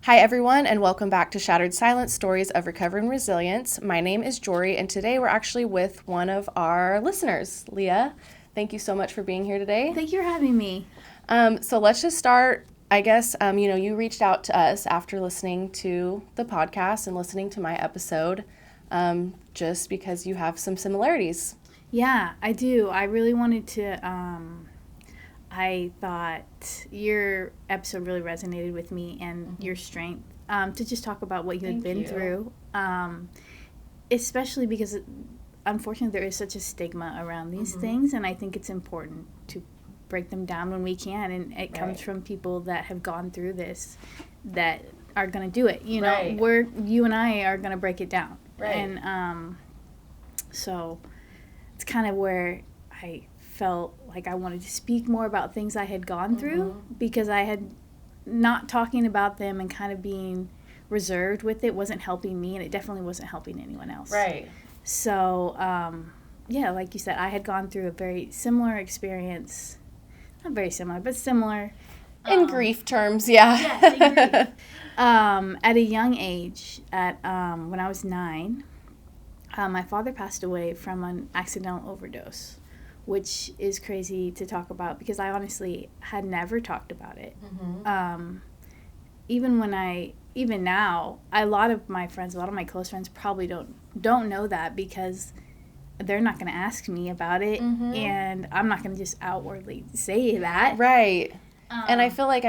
Hi, everyone, and welcome back to Shattered Silence, Stories of Recovery and Resilience. My name is Jori, and today we're actually with one of our listeners, Leah. Thank you so much for being here today. Thank you for having me. So let's just start, I guess, you reached out to us after listening to the podcast and listening to my episode, just because you have some similarities. Yeah, I do. I really wanted to, I thought your episode really resonated with me and your strength to just talk about what you had been through, especially because, unfortunately, there is such a stigma around these things, and I think it's important to break them down when we can, and it comes from people that have gone through this that are going to do it. You know, you and I are going to break it down. And so it's kind of where I felt like I wanted to speak more about things I had gone through, because I had not talking about them and kind of being reserved with it wasn't helping me, and it definitely wasn't helping anyone else. Right. So, yeah, like you said, I had gone through a very similar experience. Not very similar, but similar. In grief terms, yeah. Yes, in grief. At a young age, when I was 9, my father passed away from an accidental overdose, which is crazy to talk about because I honestly had never talked about it. Even now, a lot of my close friends probably don't know that because they're not going to ask me about it, and I'm not going to just outwardly say that. Right. And I feel like,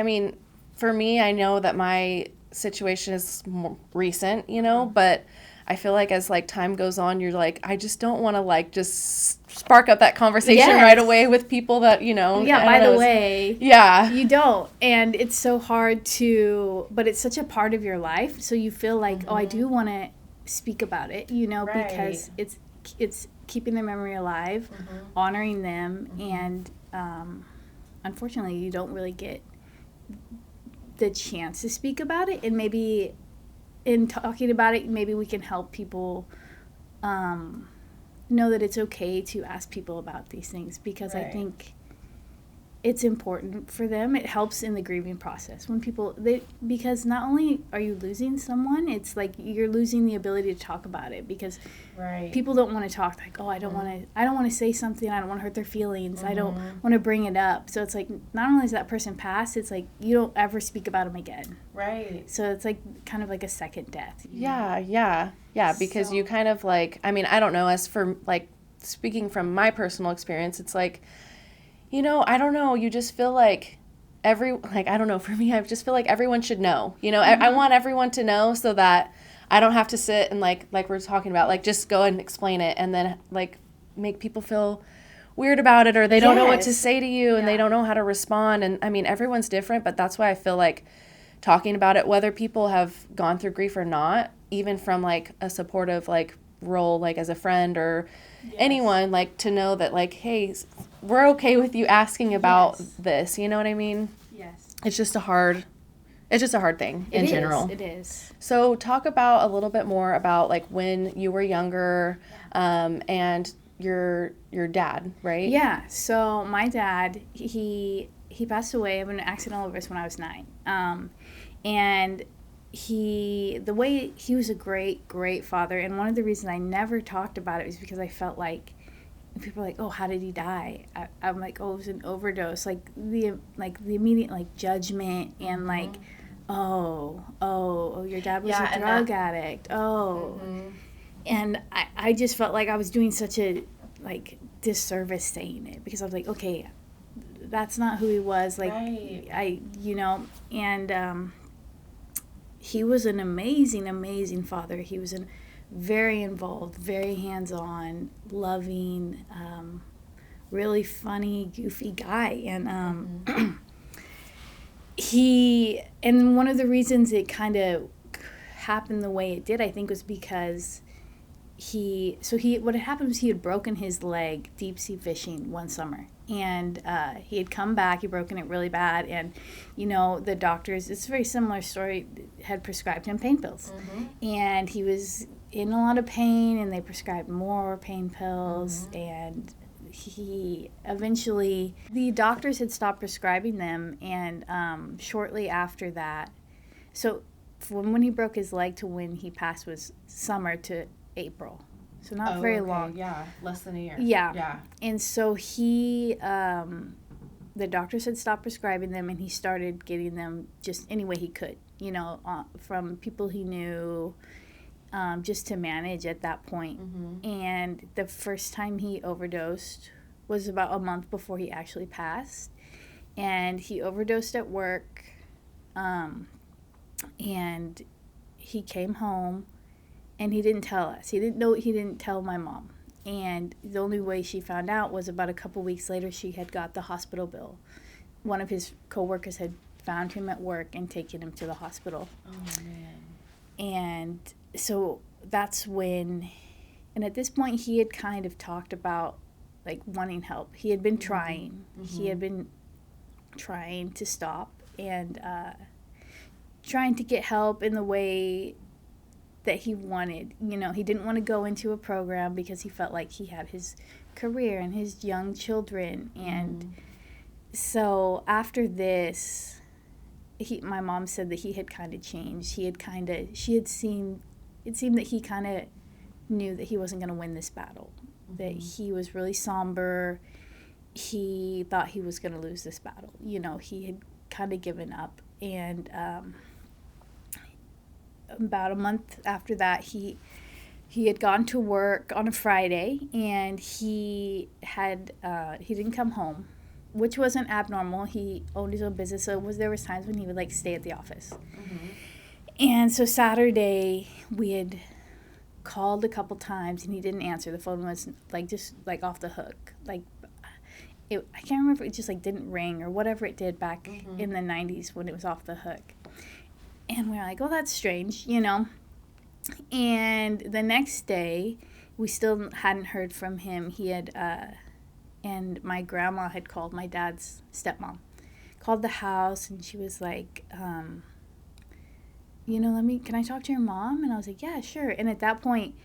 for me, I know that my situation is more recent, but I feel like as, time goes on, you're like, I just don't want to, just spark up that conversation right away with people that, Yeah, by the way. Yeah. You don't. And it's so hard but it's such a part of your life. So you feel like, oh, I do want to speak about it, because it's keeping their memory alive, honoring them, and unfortunately, you don't really get the chance to speak about it, and maybe in talking about it, maybe we can help people know that it's okay to ask people about these things, because I think it's important for them. It helps in the grieving process when because not only are you losing someone, it's like you're losing the ability to talk about it, because people don't want to talk, like, oh, I don't want to say something, I don't want to hurt their feelings, I don't want to bring it up. So it's like, not only is that person passed, it's like you don't ever speak about them again. Right. So it's like kind of like a second death. Yeah, because you kind of I don't know, as for speaking from my personal experience, it's like, I don't know, you just feel like I don't know, for me, I just feel like everyone should know, I want everyone to know so that I don't have to sit and like we're talking about, just go and explain it and then make people feel weird about it, or they don't know what to say to you, and they don't know how to respond. And everyone's different, but that's why I feel like talking about it, whether people have gone through grief or not, even from a supportive role, as a friend or anyone, to know that hey, we're okay with you asking about this, you know what I mean? Yes. It's just a hard thing in general. It is. So talk about a little bit more about when you were younger, and your dad, right? Yeah. So my dad, he passed away of an accidental overdose when I was 9. And he was a great father, and one of the reasons I never talked about it was because I felt like people are like, oh, how did he die? I'm like, oh, it was an overdose. The immediate judgment and oh, your dad was a drug addict. Oh, and I just felt like I was doing such a disservice saying it, because I was like, okay, that's not who he was. And he was an amazing father. He was very involved, very hands-on, loving, really funny, goofy guy. And and one of the reasons it kind of happened the way it did, I think, was because what had happened was he had broken his leg deep sea fishing one summer, and he had come back, he'd broken it really bad, and the doctors, it's a very similar story, had prescribed him pain pills. And he was in a lot of pain, and they prescribed more pain pills, and he eventually, the doctors had stopped prescribing them, and shortly after that, so from when he broke his leg to when he passed was summer to April, so not very long. Yeah, less than a year. Yeah. And so he, the doctors had stopped prescribing them, and he started getting them just any way he could, you know, from people he knew, just to manage at that point. And the first time he overdosed was about a month before he actually passed. And he overdosed at work, and he came home, and he didn't tell us. He didn't tell my mom. And the only way she found out was about a couple weeks later. She had got the hospital bill. One of his coworkers had found him at work and taken him to the hospital. Oh, man. And so that's when, and at this point he had kind of talked about like wanting help. He had been trying. He had been trying to stop and trying to get help in the way that he wanted. You know, he didn't want to go into a program because he felt like he had his career and his young children. And so after this, my mom said that he had kind of changed. It seemed that he kind of knew that he wasn't going to win this battle, that he was really somber. He thought he was going to lose this battle. You know, he had kind of given up. And about a month after that, he had gone to work on a Friday, and he didn't come home, which wasn't abnormal. He owned his own business, so there was times when he would like stay at the office. And so Saturday we had called a couple times, and he didn't answer. The phone was like just like off the hook. Like I can't remember if it just like didn't ring or whatever it did back in the 90s when it was off the hook. And we were like, oh, that's strange, you know. And the next day, we still hadn't heard from him. He had, and my grandma had called, my dad's stepmom, called the house, and she was like, you know, can I talk to your mom? And I was like, yeah, sure. And at that point,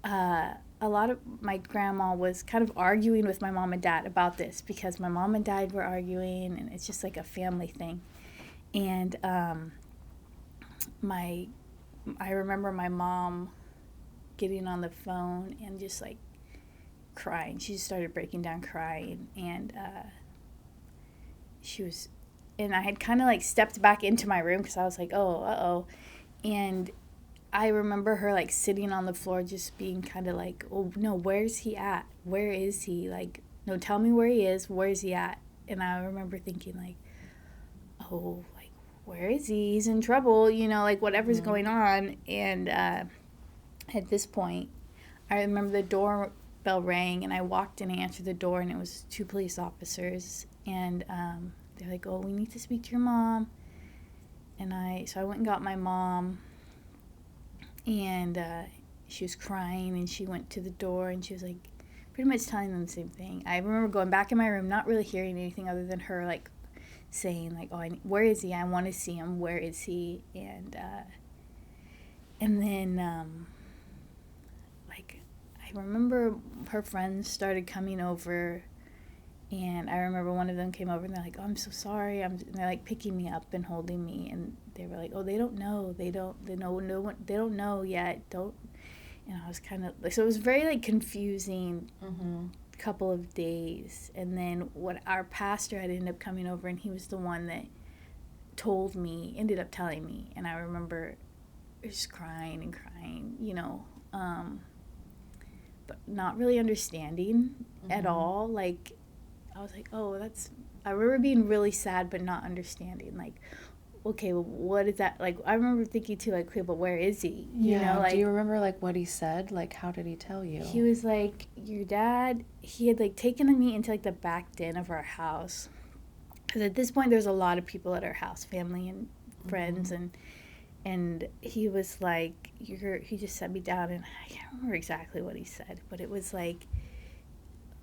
a lot of my grandma was kind of arguing with my mom and dad about this, because my mom and dad were arguing, and it's just like a family thing. And I remember my mom getting on the phone and just like crying. She just started breaking down crying, and and I had kind of like stepped back into my room because I was like, oh, uh-oh. And I remember her like sitting on the floor just being kind of like, oh no, where's he at? Where is he? Like, no, tell me where he is. Where's he at? And I remember thinking like, oh, like, where is he? He's in trouble, you know, like whatever's going on. And at this point, I remember the doorbell rang, and I walked in and answered the door, and it was 2 police officers. And they're like, oh, we need to speak to your mom. And so I went and got my mom, and she was crying, and she went to the door, and she was like pretty much telling them the same thing. I remember going back in my room, not really hearing anything other than her like saying like, oh, where is he? I want to see him. Where is he? And then like I remember her friends started coming over, and I remember one of them came over, and they're like, oh, I'm so sorry. And they're like picking me up and holding me, and they were like, oh, they don't know yet. Don't. And I was kind of like, so it was very like confusing couple of days. And then what our pastor had ended up coming over, and he was the one that ended up telling me. And I remember just crying, you know, but not really understanding at all. Like, I was like, oh, I remember being really sad, but not understanding. Like, okay, well, what is that? Like, I remember thinking too, like, okay, but where is he? You know, like, do you remember like what he said? Like, how did he tell you? He was like, your dad, he had like taken me into like the back den of our house. Because at this point, there's a lot of people at our house, family and friends, and he was like, he just set me down, and I can't remember exactly what he said, but it was like,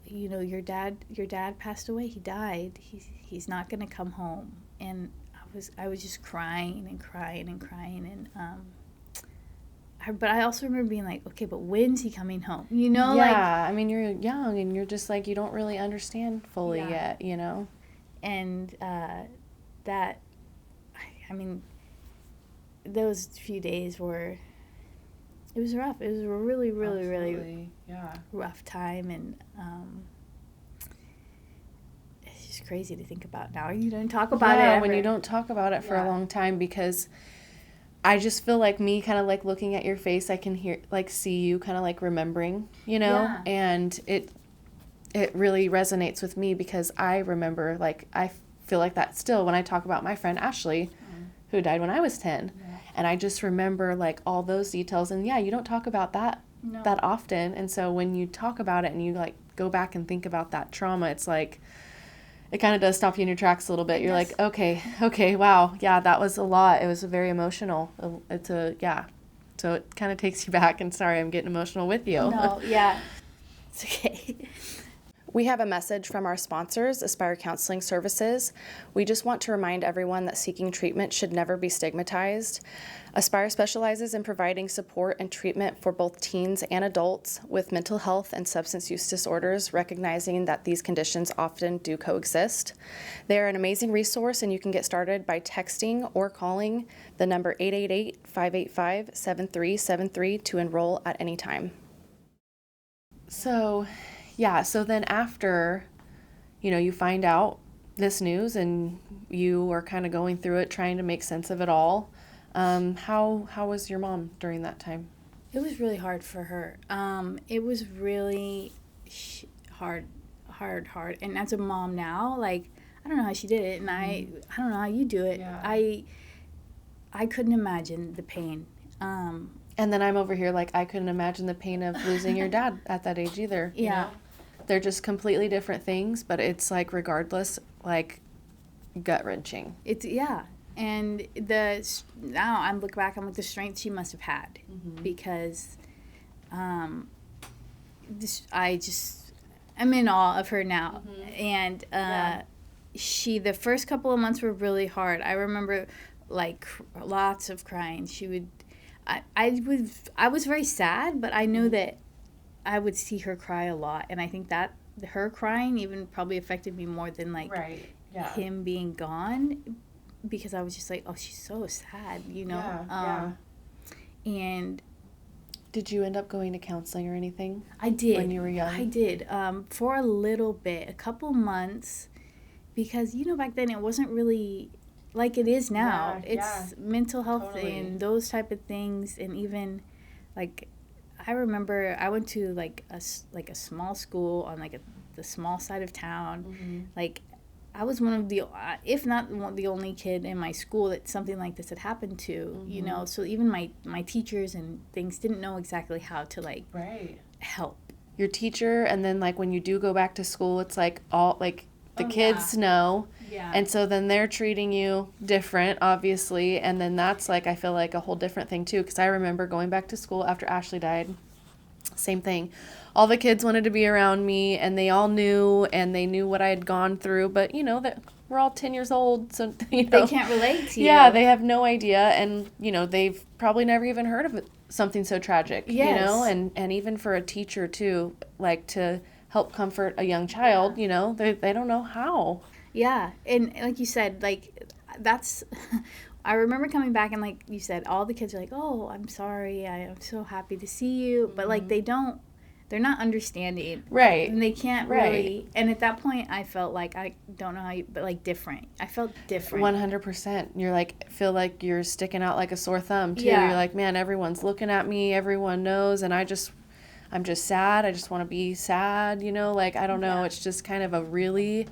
you know, your dad passed away. He died. He's not gonna come home. And I was just crying, and but I also remember being like, okay, but when's he coming home? You know, yeah, I mean, you're young and you're just like, you don't really understand fully yet, you know? And that, I mean, those few days were, it was rough. It was a really, really, really rough time. And it's just crazy to think about now. You don't talk about it ever. When you don't talk about it for a long time, because I just feel like me kind of like looking at your face, I can hear, like, see you kind of like remembering, you know? Yeah. And it really resonates with me because I remember, like, I feel like that still when I talk about my friend Ashley, who died when I was 10. Yeah. And I just remember, like, all those details. And, yeah, you don't talk about that that often. And so when you talk about it and you, like, go back and think about that trauma, it's like, it kind of does stop you in your tracks a little bit. You're like, okay, wow, yeah, that was a lot. It was very emotional. So it kind of takes you back. And sorry, I'm getting emotional with you. No, yeah, it's okay. We have a message from our sponsors, Aspire Counseling Services. We just want to remind everyone that seeking treatment should never be stigmatized. Aspire specializes in providing support and treatment for both teens and adults with mental health and substance use disorders, recognizing that these conditions often do coexist. They are an amazing resource, and you can get started by texting or calling the number 888-585-7373 to enroll at any time. So then after, you find out this news and you are kind of going through it, trying to make sense of it all. How was your mom during that time? It was really hard for her. It was really hard. And as a mom now, like, I don't know how she did it, and I don't know how you do it. Yeah. I couldn't imagine the pain. And then I'm over here like, I couldn't imagine the pain of losing your dad at that age either. Yeah. You know? They're just completely different things, but it's like, regardless, like, gut-wrenching. And now I'm looking back, I'm like, the strength she must have had, because I'm in awe of her now. And the first couple of months were really hard. I remember, like, lots of crying. I was very sad, but I knew that I would see her cry a lot, and I think that her crying even probably affected me more than, like, him being gone, because I was just like, oh, she's so sad, you know? And did you end up going to counseling or anything? I did. When you were young? I did, for a little bit, a couple months, because, back then it wasn't really like it is now. It's mental health and those type of things, and even, like, I remember I went to, like, a small school on, like, the small side of town. Like, I was one of the, if not the only kid in my school that something like this had happened to, you know? So even my teachers and things didn't know exactly how to, like, help. Your teacher, and then, like, when you do go back to school, it's, like, all, like, the kids know. Yeah. And so then they're treating you different, obviously. And then that's, like, I feel like a whole different thing, too. Because I remember going back to school after Ashley died. Same thing. All the kids wanted to be around me, and they all knew, and they knew what I had gone through. But, that we're all 10 years old, so, They can't relate to you. Yeah, they have no idea. And, they've probably never even heard of something so tragic, And even for a teacher, too, like, to help comfort a young child, they don't know how. Yeah, and like you said, like, that's, I remember coming back and, like you said, all the kids are like, oh, I'm sorry, I'm so happy to see you, but, like, they're not understanding. Right. And they can't really, and at that point, I felt like, I don't know how you, but, like, different. I felt different. 100%. You're, like, feel like you're sticking out like a sore thumb, too. Yeah. You're like, man, everyone's looking at me, everyone knows, and I'm just sad, I just want to be sad, like, I don't know, it's just kind of a really,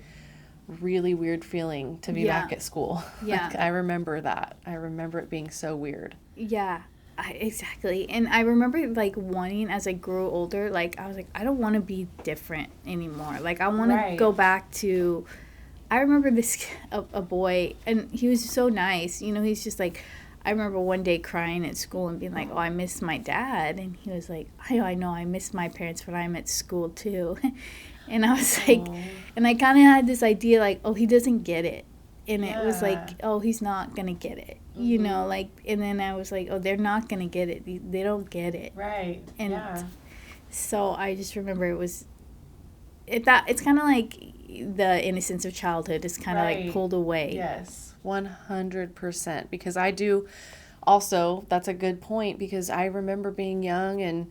really weird feeling to be back at school. Yeah. Like, I remember that. I remember it being so weird. Yeah, exactly. And I remember, like, wanting, as I grew older, like, I was like, I don't want to be different anymore. Like, I want to go back to, I remember a boy, and he was so nice. He's just like, I remember one day crying at school and being like, oh, I miss my dad. And he was like, I know, I miss my parents when I'm at school, too. And I was like, and I kind of had this idea, like, oh, he doesn't get it. And it was like, oh, he's not going to get it. You know, like, and then I was like, oh, they're not going to get it. They don't get it. Right. And so I just remember it's kind of like the innocence of childhood is kind of like pulled away. Yes, 100%. Because I do also, that's a good point, because I remember being young, and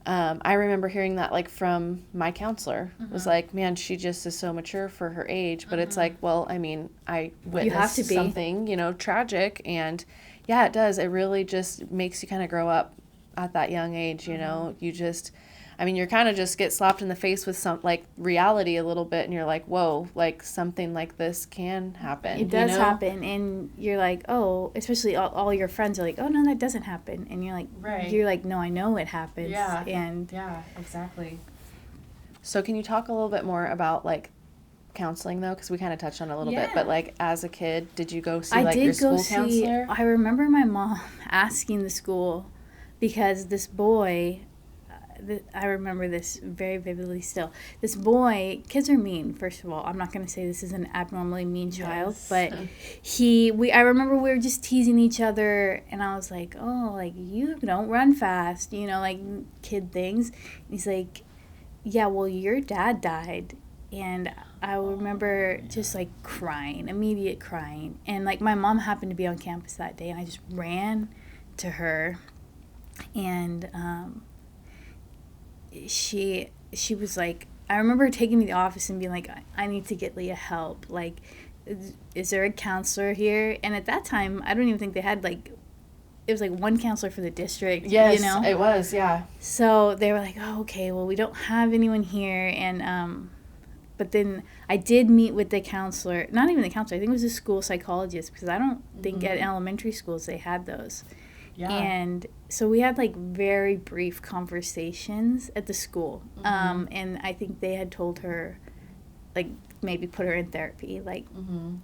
I remember hearing that like from my counselor. It was like, man, she just is so mature for her age. But it's like, well, I mean, I witnessed something, you know, tragic. And yeah, it does. It really just makes you kind of grow up at that young age, you know. You just, I mean, you're kind of just get slapped in the face with some like reality a little bit, and you're like, whoa, like something like this can happen. It does happen, and you're like, oh, especially all your friends are like, oh no, that doesn't happen, and you're like, no, I know it happens. Yeah. And yeah, exactly. So can you talk a little bit more about like counseling though, because we kind of touched on it a little bit, but like as a kid, did you go see like your school counselor? I remember my mom asking the school, because this boy, I remember this very vividly still. This boy, kids are mean, first of all. I'm not going to say this is an abnormally mean child, but I remember we were just teasing each other, and I was like, oh, like, you don't run fast, you know, like kid things. And he's like, yeah, well, your dad died. And I remember just like crying, immediate crying. And like my mom happened to be on campus that day, and I just ran to her, and she was like, I remember taking me to the office and being like, I need to get Leah help. Like, is there a counselor here? And at that time, I don't even think they had like, it was like one counselor for the district. Yes, you know? It was, yeah. So they were like, oh, okay, well, we don't have anyone here. And but then I did meet with the counselor, not even the counselor, I think it was a school psychologist, because I don't think at elementary schools they had those. Yeah. And so we had like very brief conversations at the school. And I think they had told her, like, maybe put her in therapy, like,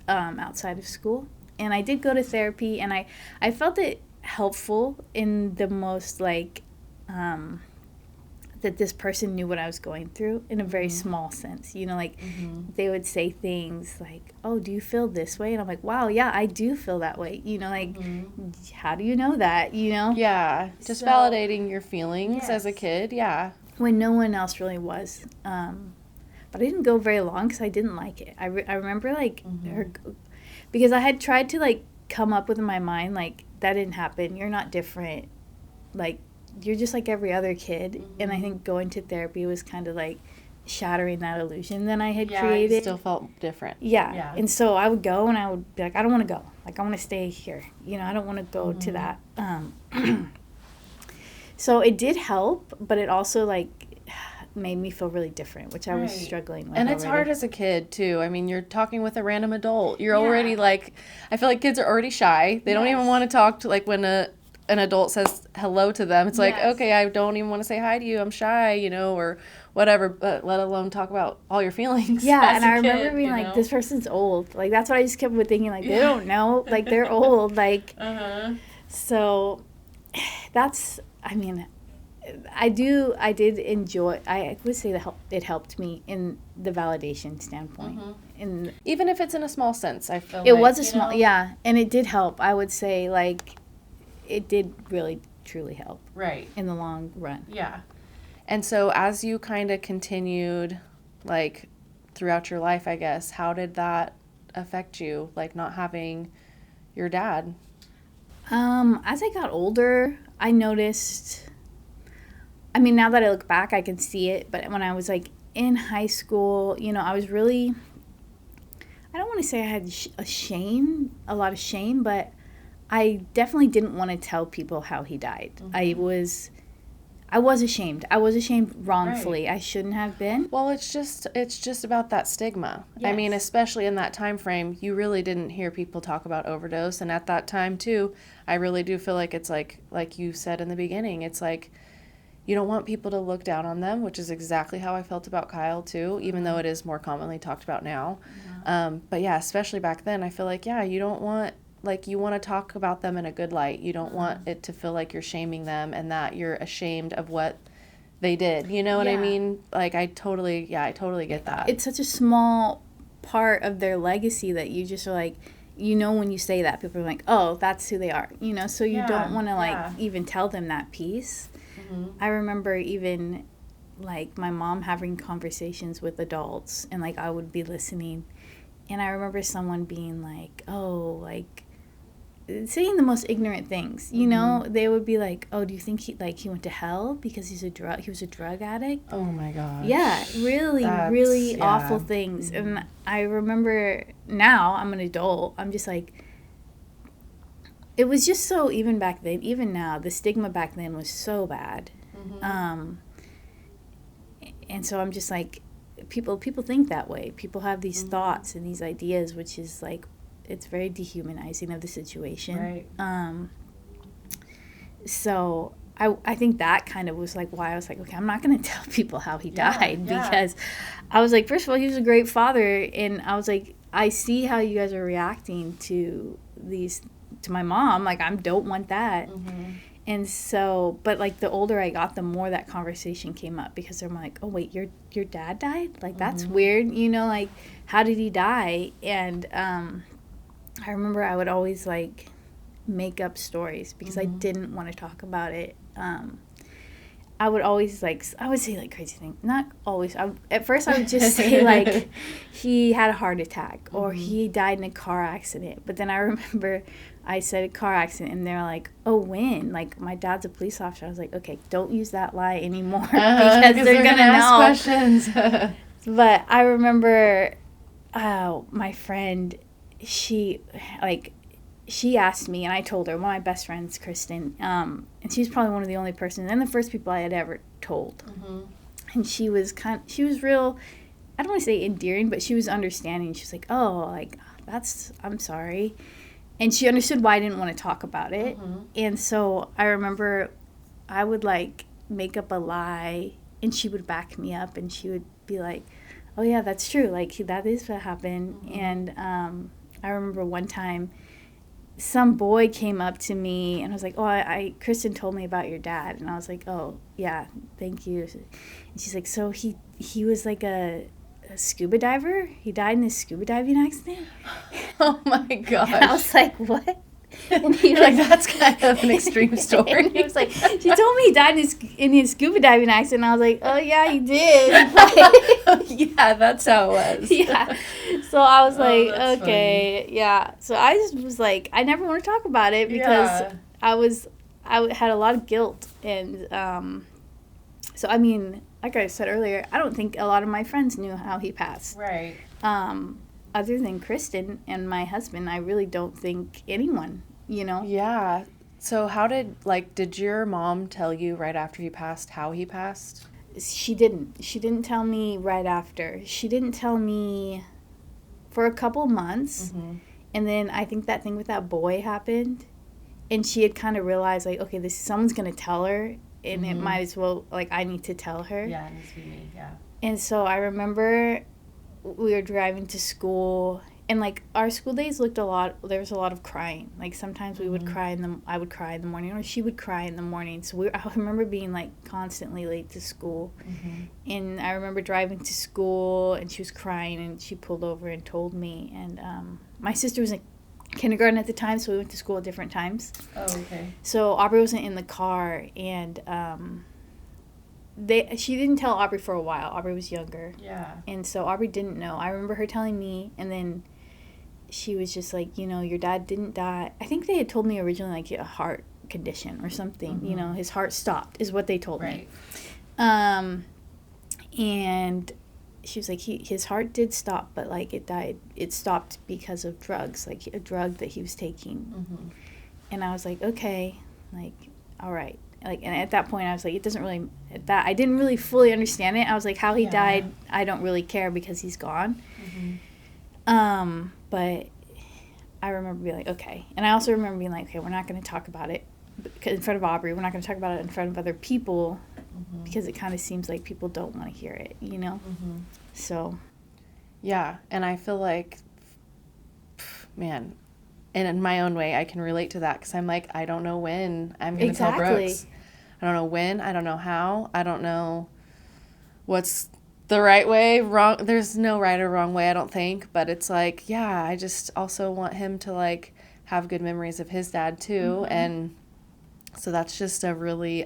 outside of school. And I did go to therapy, and I felt it helpful in the most, like, that this person knew what I was going through in a very small sense. You know, like, they would say things like, oh, do you feel this way? And I'm like, wow, yeah, I do feel that way. You know, like, how do you know that, you know? Yeah, just validating your feelings as a kid, yeah. When no one else really was. But I didn't go very long because I didn't like it. I remember, like, her, because I had tried to, like, come up with in my mind, like, that didn't happen. You're not different. Like, you're just like every other kid. And I think going to therapy was kind of like shattering that illusion that I had created. Yeah, you still felt different. Yeah. And so I would go, and I would be like, I don't want to go. Like, I want to stay here. You know, I don't want to go to that. So it did help, but it also, like, made me feel really different, which I was struggling with. And it's hard as a kid, too. I mean, you're talking with a random adult. You're already, like, I feel like kids are already shy. They don't even want to talk to, like, when an adult says hello to them, it's like, okay, I don't even want to say hi to you, I'm shy, you know, or whatever, but let alone talk about all your feelings. Yeah, and I remember being like, this person's old. Like, that's what I just kept thinking, like, they don't know, like, they're old, like, so that's, I mean, I did enjoy, I would say that it helped me in the validation standpoint. Even if it's in a small sense, I feel it was a small, and it did help. I would say, like, it did really, truly help. Right. In the long run. Yeah. And so as you kind of continued, like, throughout your life, I guess, how did that affect you, like, not having your dad? As I got older, I noticed, I mean, now that I look back, I can see it, but when I was, like, in high school, you know, I was really, I don't want to say I had a lot of shame, but I definitely didn't want to tell people how he died. I was ashamed. I was ashamed wrongfully. Right. I shouldn't have been. Well, it's just about that stigma. Yes. I mean, especially in that time frame, you really didn't hear people talk about overdose, and at that time too, I really do feel like it's like you said in the beginning, it's like you don't want people to look down on them, which is exactly how I felt about Kyle too, even though it is more commonly talked about now. But yeah, especially back then, I feel like, you don't want, like, you want to talk about them in a good light. You don't want it to feel like you're shaming them and that you're ashamed of what they did. You know what I mean? Like, I totally get that. It's such a small part of their legacy that you just are like, you know, when you say that, people are like, oh, that's who they are, you know, so you don't want to, like, even tell them that piece. I remember even, like, my mom having conversations with adults, and, like, I would be listening, and I remember someone being like, oh, like, saying the most ignorant things, you know. They would be like, oh, do you think he went to hell because he was a drug addict? Oh my gosh. Yeah, really awful things. And I remember, now I'm an adult, I'm just like, it was just so, even back then, even now, the stigma back then was so bad. And so I'm just like, people think that way. People have these thoughts and these ideas, which is like, it's very dehumanizing of the situation. Right. So I think that kind of was like why I was like, okay, I'm not going to tell people how he died, because I was like, first of all, he was a great father, and I was like, I see how you guys are reacting to my mom. Like, I don't want that. And so, but like the older I got, the more that conversation came up, because they're like, oh wait, your dad died? Like, that's weird, you know, like, how did he die? And I remember I would always like make up stories because I didn't want to talk about it. I would always I would say like crazy things. Not always. At first I would just say like he had a heart attack or he died in a car accident. But then I remember I said a car accident, and they're like, oh, when? Like, my dad's a police officer. I was like, okay, don't use that lie anymore because they're going to ask questions. But I remember my friend, she asked me, and I told her, one of my best friends, Kristen, and she's probably one of the only persons, and the first people I had ever told. And she was real, I don't want to say endearing, but she was understanding. She was like, oh, like, I'm sorry. And she understood why I didn't want to talk about it. And so I remember I would, like, make up a lie, and she would back me up, and she would be like, oh, yeah, that's true. Like, that is what happened. And I remember one time some boy came up to me, and I was like, oh, Kristen told me about your dad. And I was like, oh, yeah, thank you. And she's like, so he was like a scuba diver? He died in a scuba diving accident? Oh my gosh. And I was like, what? And he You're like, that's kind of an extreme story. And he was like, she told me he died in his scuba diving accident. And I was like, oh yeah, he did. Yeah, that's how it was. Yeah. So I was like, okay, funny. Yeah. So I just was like, I never want to talk about it because I had a lot of guilt. And so, I mean, like I said earlier, I don't think a lot of my friends knew how he passed. Right. Other than Kristen and my husband, I really don't think anyone, you know? Yeah. So did your mom tell you right after he passed how he passed? She didn't. She didn't tell me right after. She didn't tell me for a couple months. And then I think that thing with that boy happened. And she had kind of realized, like, okay, someone's going to tell her. And it might as well, like, I need to tell her. Yeah, it needs to be me, yeah. And so I remember we were driving to school, and, like, our school days there was a lot of crying. Like, sometimes we would cry I would cry in the morning, or she would cry in the morning. So I remember being, like, constantly late to school. And I remember driving to school, and she was crying, and she pulled over and told me. And my sister was in kindergarten at the time, so we went to school at different times. Oh, okay. So Aubrey wasn't in the car, and she didn't tell Aubrey for a while. Aubrey was younger. Yeah. And so Aubrey didn't know. I remember her telling me, and then she was just like, you know, your dad didn't die. I think they had told me originally, like, a heart condition or something. You know, his heart stopped is what they told me. And she was like, his heart did stop, but, like, it stopped because of drugs, like a drug that he was taking. And I was like, okay, like, all right. Like, and at that point I was like, I didn't really fully understand it. I was like, how he died, I don't really care because he's gone. But I remember being like, okay. And I also remember being like, okay, we're not going to talk about it in front of Aubrey. We're not going to talk about it in front of other people because it kind of seems like people don't want to hear it, you know? So. Yeah, and I feel like, man, and in my own way, I can relate to that because I'm like, I don't know when I'm going to tell Brooks. I don't know when. I don't know how. I don't know what's the right way, wrong. There's no right or wrong way, I don't think. But it's like, yeah, I just also want him to like have good memories of his dad too. Mm-hmm. And so that's just a really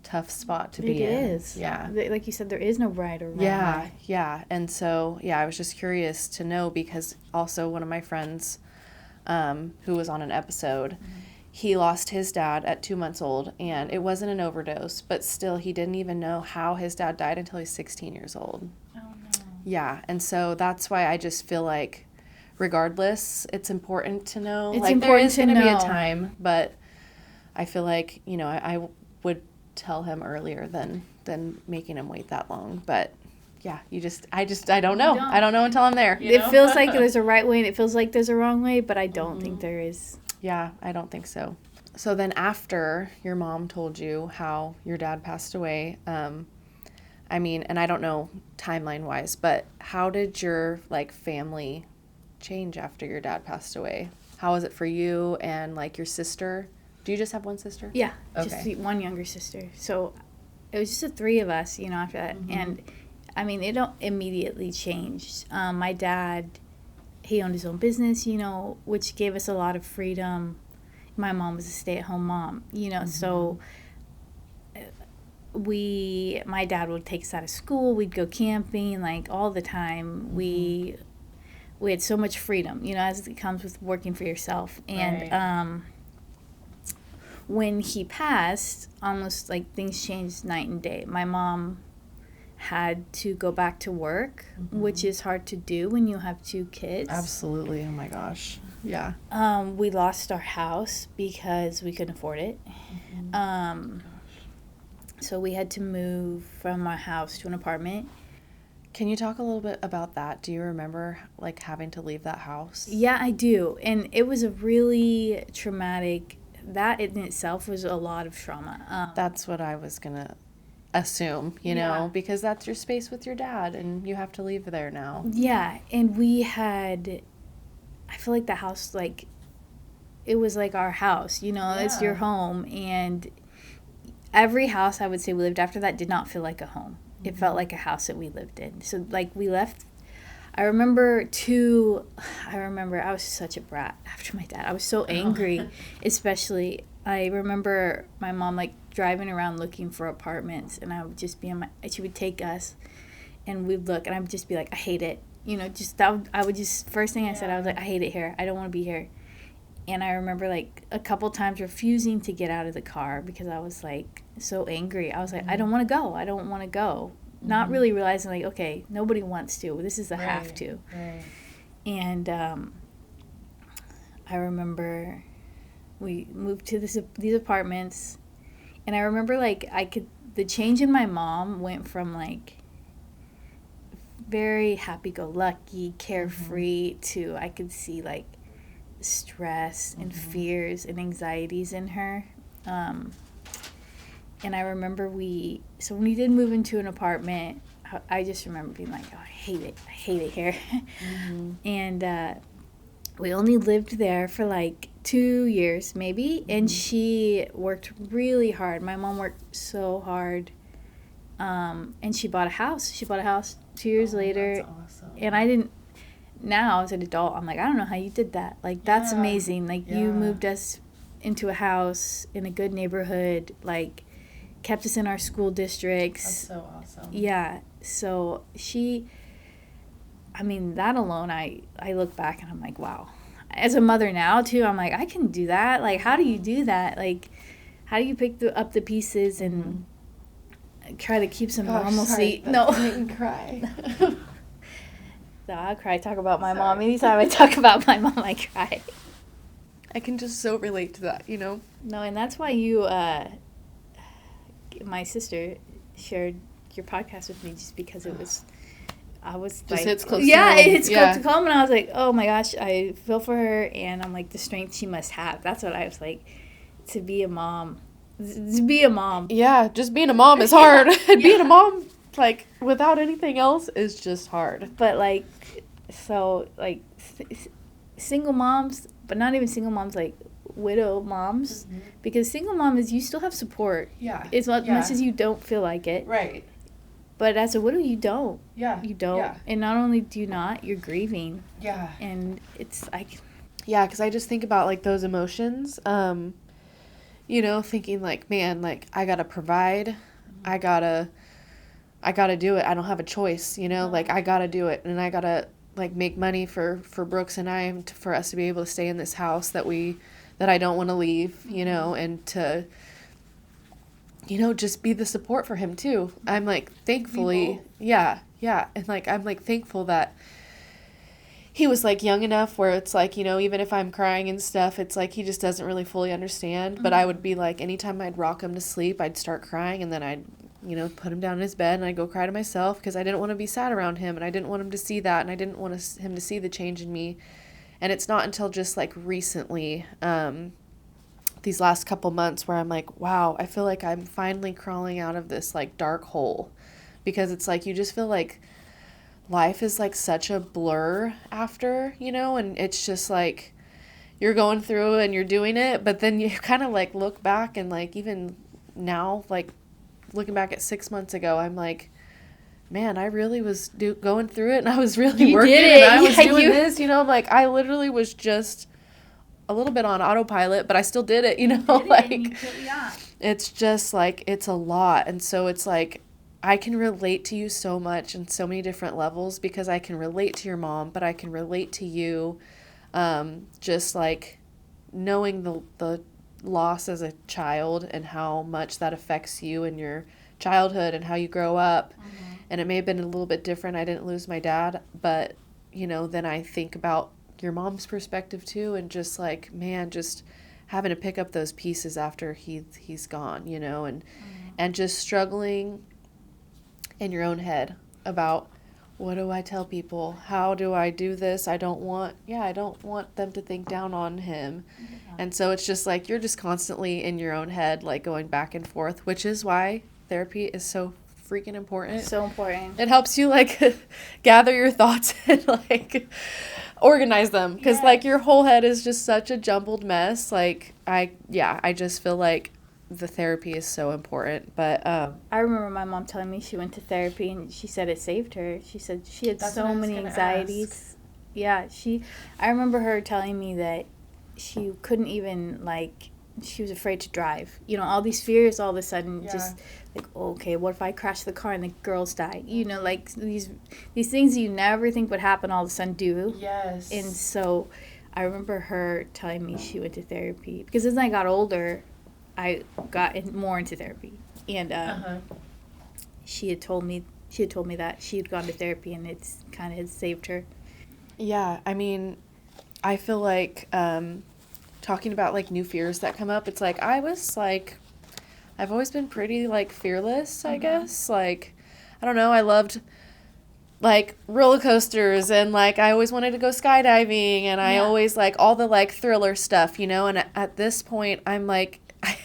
tough spot to be in. It is. Yeah. Like you said, there is no right or wrong way. Yeah. And so, yeah, I was just curious to know because also one of my friends who was on an episode, he lost his dad at 2 months old, and it wasn't an overdose, but still he didn't even know how his dad died until he's 16 years old. Oh, no. Yeah, and so that's why I just feel like regardless, it's important to know. It's like, important there is to going to be a know. time, but I feel like, you know, I would tell him earlier than making him wait that long, but yeah, I don't know. I don't know until I'm there. It feels like there's a right way and it feels like there's a wrong way, but I don't think there is. Yeah, I don't think so. So then after your mom told you how your dad passed away, I mean, and I don't know timeline-wise, but how did your, like, family change after your dad passed away? How was it for you and, like, your sister? Do you just have one sister? Yeah, Okay. just one younger sister. So it was just the three of us, you know, after that. And, I mean, it don't immediately changed. My dad, he owned his own business, you know, which gave us a lot of freedom. My mom was a stay-at-home mom, you know, so my dad would take us out of school, we'd go camping, like, all the time. We had so much freedom, you know, as it comes with working for yourself. And when he passed, almost, like, things changed night and day. My mom had to go back to work, which is hard to do when you have two kids. Absolutely. Oh, my gosh. Yeah. We lost our house because we couldn't afford it. So we had to move from our house to an apartment. Can you talk a little bit about that? Do you remember, like, having to leave that house? Yeah, I do. And it was a really traumatic, that in itself was a lot of trauma. That's what I was going to assume, you know, because that's your space with your dad and you have to leave there now. Yeah, and I feel like the house, like, it was like our house, you know, it's your home. And every house I would say we lived after that did not feel like a home. It felt like a house that we lived in. So, like, we left. I remember I was such a brat after my dad. I was so angry, especially. I remember my mom, like, driving around looking for apartments, and I would just be she would take us, and we'd look, and I would just be like, I hate it. You know, first thing I said, I was like, I hate it here. I don't want to be here. And I remember, like, a couple times refusing to get out of the car because I was, like, so angry. I was like, I don't want to go. I don't want to go. Not really realizing, like, okay, nobody wants to. This is a have to. Right. And I remember we moved to these apartments. And I remember, like, the change in my mom went from, like, very happy-go-lucky, carefree to I could see, like, stress and fears and anxieties in her. And I remember when we did move into an apartment, I just remember being like, oh, I hate it here. And we only lived there for like 2 years maybe, and she worked really hard. My mom worked so hard, and she bought a house. 2 years later. That's awesome. And I didn't. Now as an adult, I'm like, I don't know how you did that. Like, that's amazing. Like, you moved us into a house in a good neighborhood, like, kept us in our school districts. That's so awesome. Yeah. So that alone, I look back and I'm like, wow. As a mother now, too, I'm like, I can do that. Like, how do you do that? Like, how do you pick up the pieces and try to keep some normalcy? No. Make me cry. So I cry, talk about my mom. Anytime I talk about my mom, I cry. I can just so relate to that, you know? No, and that's why my sister shared your podcast with me, just because I was just like, hits close to home. It hits yeah. close to home, and I was like, oh my gosh, I feel for her, and I'm like, the strength she must have. That's what I was like, to be a mom. Yeah, just being a mom is hard. Being a mom, like, without anything else is just hard. But, like, so, like, single moms, but not even single moms, like, widow moms, because single mom is, you still have support. Yeah. As much as you don't feel like it. Right. But as a widow, you don't. Yeah. You don't. Yeah. And not only do you not, you're grieving. Yeah. And it's like... Yeah, because I just think about, like, those emotions, you know, thinking, like, man, like, I gotta provide, I gotta do it, I don't have a choice, you know, like, I gotta do it, and I gotta, like, make money for Brooks and I, for us to be able to stay in this house that I don't want to leave, you know, and to, you know, just be the support for him, too. I'm, like, thankfully, yeah, and, like, I'm, like, thankful that he was, like, young enough where it's, like, you know, even if I'm crying and stuff, it's, like, he just doesn't really fully understand. But I would be, like, anytime I'd rock him to sleep, I'd start crying, and then I'd, you know, put him down in his bed, and I'd go cry to myself because I didn't want to be sad around him, and I didn't want him to see that, and I didn't want him to see the change in me. And it's not until just, like, recently, these last couple months where I'm like, wow, I feel like I'm finally crawling out of this, like, dark hole. Because it's, like, you just feel like life is, like, such a blur after, you know, and it's just, like, you're going through and you're doing it, but then you kind of, like, look back and, like, even now, like, looking back at 6 months ago, I'm like, man, I really was going through it, and I was really working, and I was doing this, you know, like, I literally was just a little bit on autopilot, but I still did it, you know, like, it's just, like, it's a lot, and so it's, like, I can relate to you so much in so many different levels because I can relate to your mom, but I can relate to you, just, like, knowing the loss as a child and how much that affects you in your childhood and how you grow up. And it may have been a little bit different. I didn't lose my dad, but, you know, then I think about your mom's perspective too, and just, like, man, just having to pick up those pieces after he's gone, you know, and just struggling in your own head about, what do I tell people? How do I do this? I don't want them to think down on him. And so it's just, like, you're just constantly in your own head, like, going back and forth, which is why therapy is so freaking important. So important. It helps you, like, gather your thoughts and, like, organize them. Because, like, your whole head is just such a jumbled mess. Like, I just feel like the therapy is so important. But I remember my mom telling me she went to therapy and she said it saved her. She said she had so many anxieties. Ask. Yeah, I remember her telling me that she couldn't even, like, she was afraid to drive. You know, all these fears all of a sudden just, like, okay, what if I crash the car and the girls die? You know, like, these things you never think would happen all of a sudden do. Yes. And so I remember her telling me she went to therapy. Because as I got older, I got more into therapy, and she had told me that she had gone to therapy, and it's kind of saved her. Yeah, I mean, I feel like talking about, like, new fears that come up. It's like I've always been pretty, like, fearless, I guess. Like, I don't know. I loved, like, roller coasters, and, like, I always wanted to go skydiving, and I always, like, all the, like, thriller stuff, you know. And at this point, I'm like,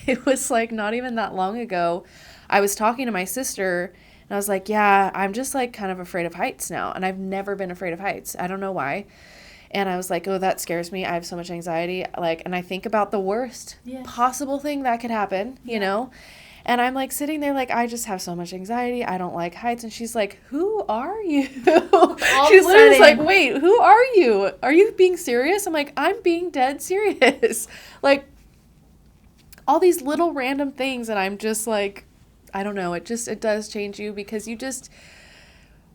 it was, like, not even that long ago, I was talking to my sister, and I was like, yeah, I'm just, like, kind of afraid of heights now. And I've never been afraid of heights. I don't know why. And I was like, oh, that scares me. I have so much anxiety. Like, and I think about the worst possible thing that could happen, you know? And I'm, like, sitting there, like, I just have so much anxiety. I don't like heights. And she's like, who are you? She's literally like, wait, who are you? Are you being serious? I'm like, I'm being dead serious. Like, all these little random things, and I'm just like, I don't know, it does change you, because you just,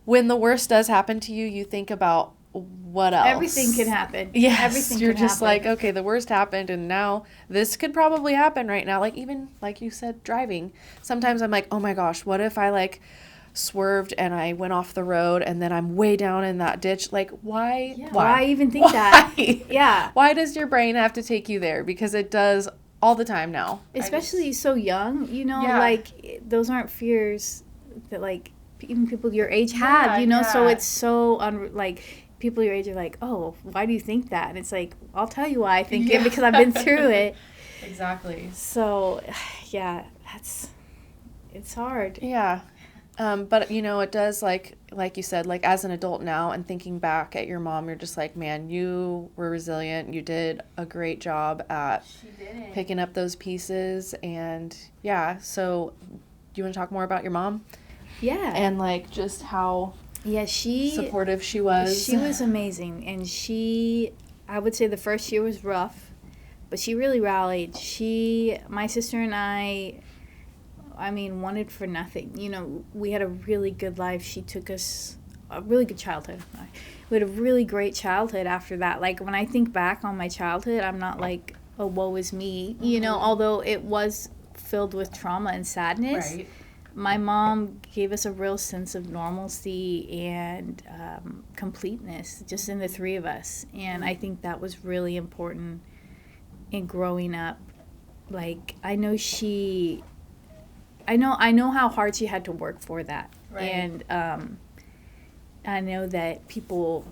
when the worst does happen to you, you think about what else. Everything can happen. Yes, everything you're can just happen. like, okay, the worst happened, and now this could probably happen right now. Like, even, like you said, driving. Sometimes I'm like, oh my gosh, what if I, like, swerved and I went off the road and then I'm way down in that ditch? Like, why? Yeah. Why even think that? Yeah. Why does your brain have to take you there? Because it does all the time now. Especially so young, you know, like, those aren't fears that, like, even people your age have, you know, so it's so, like, people your age are like, oh, why do you think that? And it's like, I'll tell you why I think it, because I've been through it. Exactly. So, yeah, it's hard. Yeah. But, you know, it does, like you said, like, as an adult now and thinking back at your mom, you're just like, man, you were resilient. You did a great job at picking up those pieces. And, yeah, so do you want to talk more about your mom? Yeah. And like just how she supportive she was. She was amazing, and I would say the first year was rough, but she really rallied. My sister and I mean, wanted for nothing. You know, we had a really good life. She took us a really good childhood. We had a really great childhood after that. Like, when I think back on my childhood, I'm not like, oh, woe is me, you know, although it was filled with trauma and sadness. Right. My mom gave us a real sense of normalcy and completeness just in the three of us. And I think that was really important in growing up. Like, I know how hard she had to work for that. Right. And I know that people,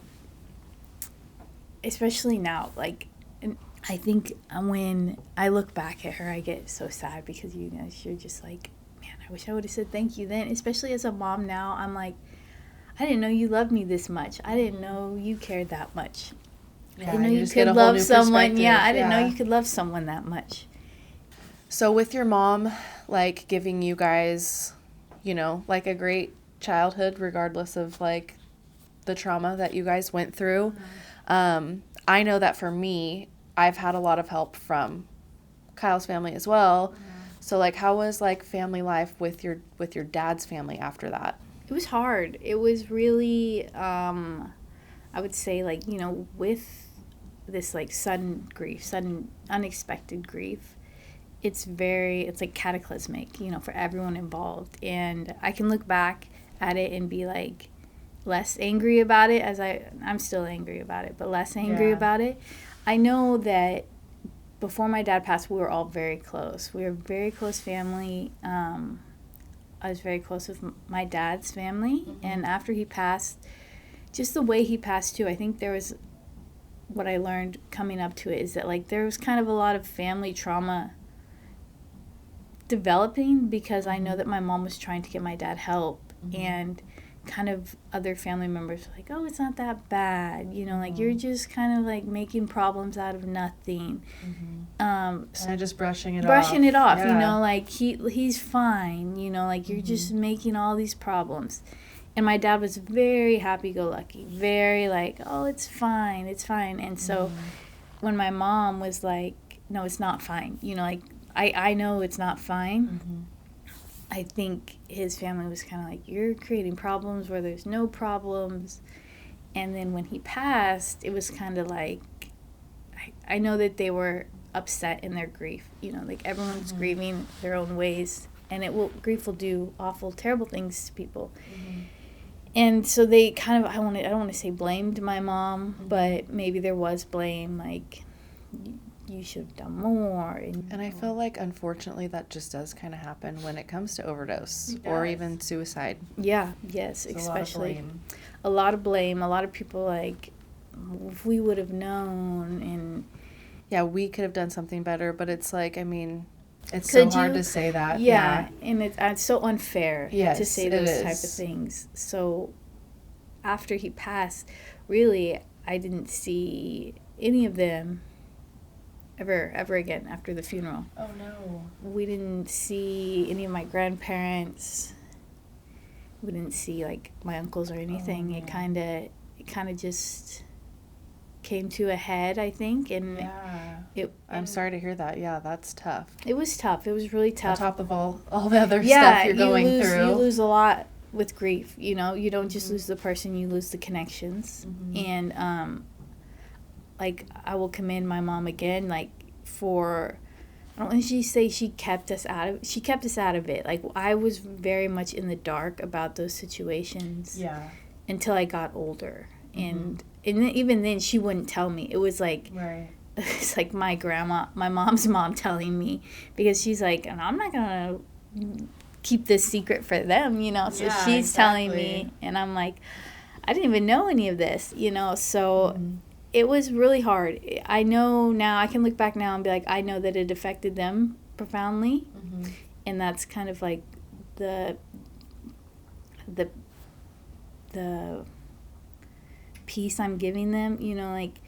especially now, like, and I think when I look back at her, I get so sad because, you know, you're just like, man, I wish I would have said thank you then. Especially as a mom now, I'm like, I didn't know you loved me this much. I didn't know you cared that much. Yeah, I didn't know you could love someone. Yeah, I didn't know Yeah. you could love someone that much. So with your mom, like, giving you guys, you know, like, a great childhood regardless of, like, the trauma that you guys went through, I know that for me, I've had a lot of help from Kyle's family as well. So, like, how was, like, family life with your dad's family after that? It was hard. It was really, I would say, like, you know, with this, like, sudden unexpected grief, it's like cataclysmic, you know, for everyone involved. And I can look back at it and be, like, less angry about it, I'm still angry about it, but less angry about it. I know that before my dad passed, we were all very close. We were a very close family. I was very close with my dad's family. And after he passed, just the way he passed too, I think there was, what I learned coming up to it is that, like, there was kind of a lot of family trauma developing because I know that my mom was trying to get my dad help, and kind of other family members were like, oh, it's not that bad, you know, like, you're just kind of like making problems out of nothing. So just brushing it off, yeah. You know, like, he's fine, you know, like, you're just making all these problems. And my dad was very happy-go-lucky, very like, oh, it's fine. And so when my mom was like, no, it's not fine, you know, like, I know it's not fine. I think his family was kind of like, you're creating problems where there's no problems. And then when he passed, it was kind of like, I know that they were upset in their grief. You know, like, everyone's grieving their own ways. And grief will do awful, terrible things to people. And so they kind of, I don't want to say blamed my mom, but maybe there was blame, like, you should have done more. And I feel like, unfortunately, that just does kind of happen when it comes to overdose or even suicide. Yeah, yes, it's especially. A lot of blame. A lot of people, like, if we would have known, and... Yeah, we could have done something better, but it's like, I mean, it's so hard to say that. Yeah, and it's so unfair to say those type of things. So after he passed, really, I didn't see any of them ever again after the funeral. Oh, no. We didn't see any of my grandparents. We didn't see, like, my uncles or anything. It kind of just came to a head, I think. And I'm sorry to hear that. Yeah, that's tough. It was tough. It was really tough. On top of all the other stuff you're going through. You lose a lot with grief. You know, you don't just lose the person, you lose the connections. And, like, I will commend my mom again, like, for, I don't want to say she kept us out of it. Like, I was very much in the dark about those situations until I got older. And even then, she wouldn't tell me. It was like, it's like my mom's mom telling me, because she's like, and I'm not gonna keep this secret for them, you know. So she's telling me, and I'm like, I didn't even know any of this, you know. So it was really hard. I know now, I can look back now and be like, I know that it affected them profoundly, and that's kind of like the peace I'm giving them, you know, like,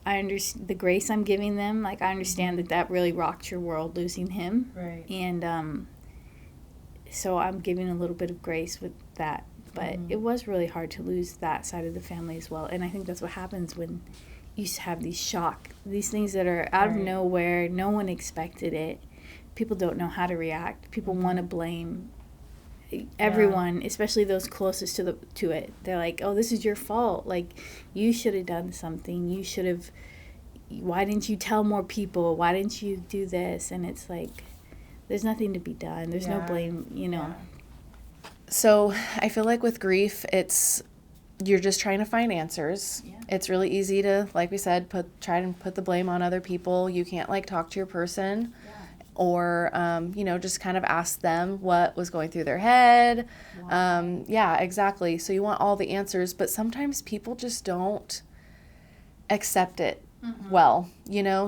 I understand the grace I'm giving them. Like, I understand that really rocked your world, losing him. Right. And so I'm giving a little bit of grace with that. But it was really hard to lose that side of the family as well. And I think that's what happens when you have these things that are out of nowhere. No one expected it. People don't know how to react. People want to blame everyone, especially those closest to it. They're like, oh, this is your fault. Like, you should have done something. You should have, why didn't you tell more people? Why didn't you do this? And it's like, there's nothing to be done. There's no blame, you know. So I feel like with grief, you're just trying to find answers. Yeah. It's really easy to, like we said, try to put the blame on other people. You can't like talk to your person or, just kind of ask them what was going through their head. Wow. Yeah, exactly. So you want all the answers, but sometimes people just don't accept it well,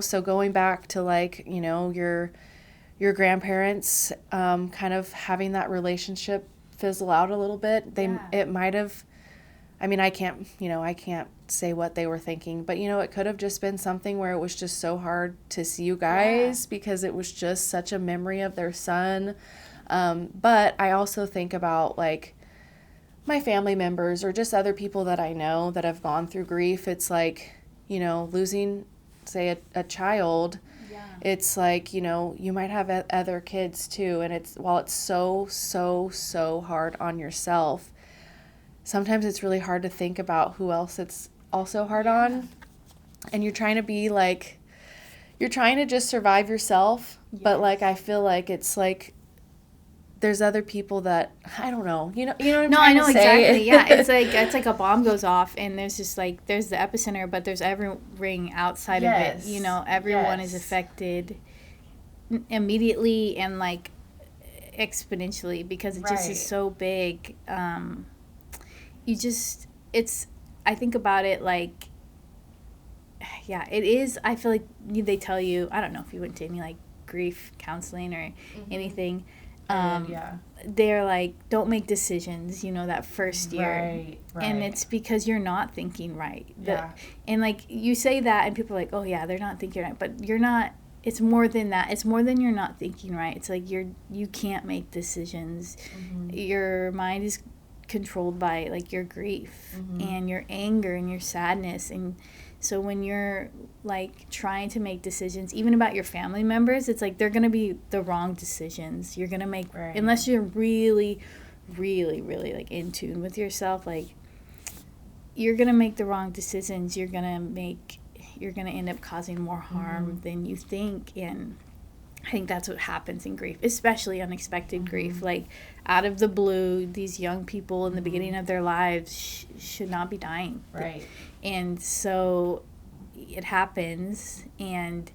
So going back to like, your grandparents kind of having that relationship fizzle out a little bit. It might have, I can't say what they were thinking, but it could have just been something where it was just so hard to see you guys because it was just such a memory of their son. But I also think about like my family members or just other people that I know that have gone through grief. It's like, losing, say, a child. It's like, you might have other kids too. And while it's so, so, so hard on yourself, sometimes it's really hard to think about who else it's also hard on. And you're trying to just survive yourself. But like, I feel like it's like, there's other people that, I don't know, you know what I'm trying to say? Exactly. Yeah, it's like a bomb goes off and there's just like, there's the epicenter, but there's every ring outside of it. Everyone is affected immediately and like exponentially because it just is so big. I think about it like, it is, I feel like they tell you, I don't know if you went to any like grief counseling or anything. They're like, don't make decisions, that first year. Right. And it's because you're not thinking right. And like you say that and people are like, oh yeah, they're not thinking right. But you're not, it's more than that. It's more than you're not thinking right. It's like you can't make decisions. Your mind is controlled by like your grief and your anger and your sadness. And so when you're like trying to make decisions, even about your family members, it's like they're going to be the wrong decisions. You're going to make, unless you're really, really, really like in tune with yourself, like you're going to make the wrong decisions. You're going to end up causing more harm than you think. And I think that's what happens in grief, especially unexpected grief. Like out of the blue, these young people in the beginning of their lives should not be dying. Right. And so it happens, and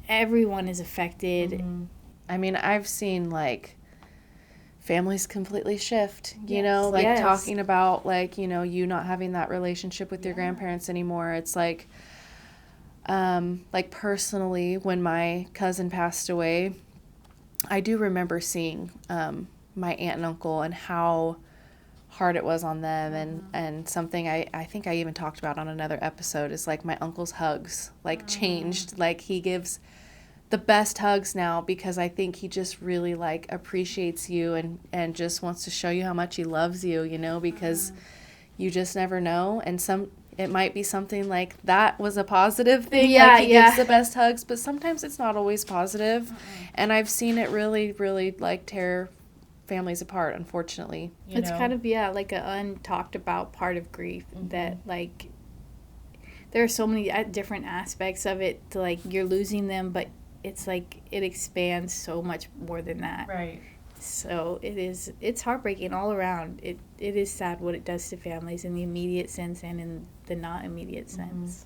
everyone is affected. I've seen like families completely shift, talking about like, you not having that relationship with your grandparents anymore. It's like personally, when my cousin passed away, I do remember seeing my aunt and uncle and how hard it was on them. And something I think I even talked about on another episode is like my uncle's hugs like changed. Like he gives the best hugs now because I think he just really like appreciates you and just wants to show you how much he loves you, because you just never know. And it might be something like that was a positive thing. Like he gives the best hugs, but sometimes it's not always positive. And I've seen it really, really like tear families apart, unfortunately. It's kind of, like an untalked about part of grief that like there are so many different aspects of it to like you're losing them, but it's like it expands so much more than that. Right. So it's heartbreaking all around. It is sad what it does to families in the immediate sense and in the not immediate sense.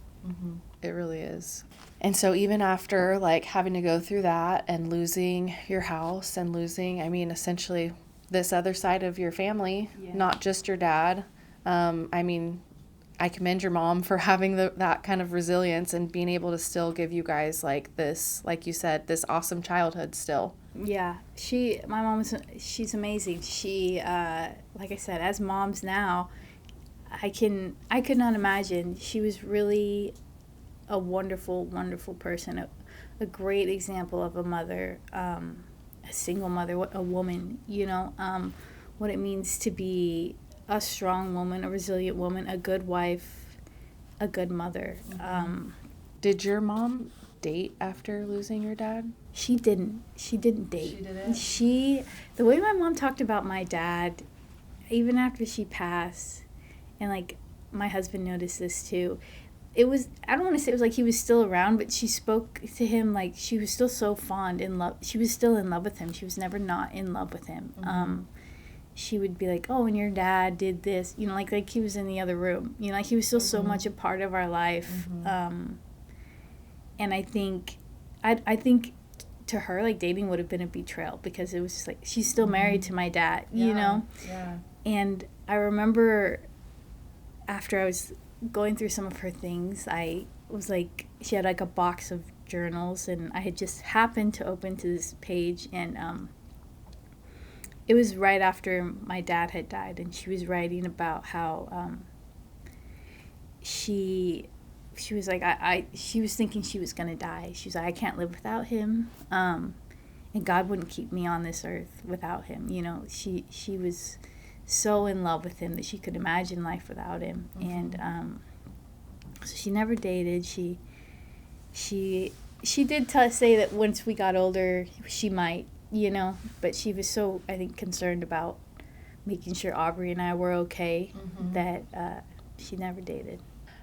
It really is. And so even after like having to go through that and losing your house and losing, essentially this other side of your family, not just your dad. I commend your mom for having that kind of resilience and being able to still give you guys like this, like you said, this awesome childhood still. Yeah, my mom she's amazing. She, like I said, as moms now, I could not imagine. She was really a wonderful, wonderful person, a great example of a mother, a single mother, what a woman, you know, what it means to be a strong woman, a resilient woman, a good wife, a good mother. Did your mom date after losing your dad? She didn't date. She didn't? The way my mom talked about my dad, even after she passed, and like my husband noticed this too, it was, I don't want to say it was like he was still around, but she spoke to him like she was still so fond, in love. She was still in love with him. She was never not in love with him. She would be like, oh, and your dad did this, you know, like he was in the other room, you know, like he was still so much a part of our life. And I think to her, like, dating would have been a betrayal, because it was just like, she's still married to my dad, you know? Yeah. And I remember after I was going through some of her things, I was like, she had like a box of journals, and I had just happened to open to this page, and it was right after my dad had died, and she was writing about how she was like, she was thinking she was going to die. She was like, I can't live without him, and God wouldn't keep me on this earth without him. You know, she was so in love with him that she could imagine life without him. And so she never dated. She did say that once we got older, she might, you know, but she was so, I think, concerned about making sure Aubrey and I were okay that she never dated.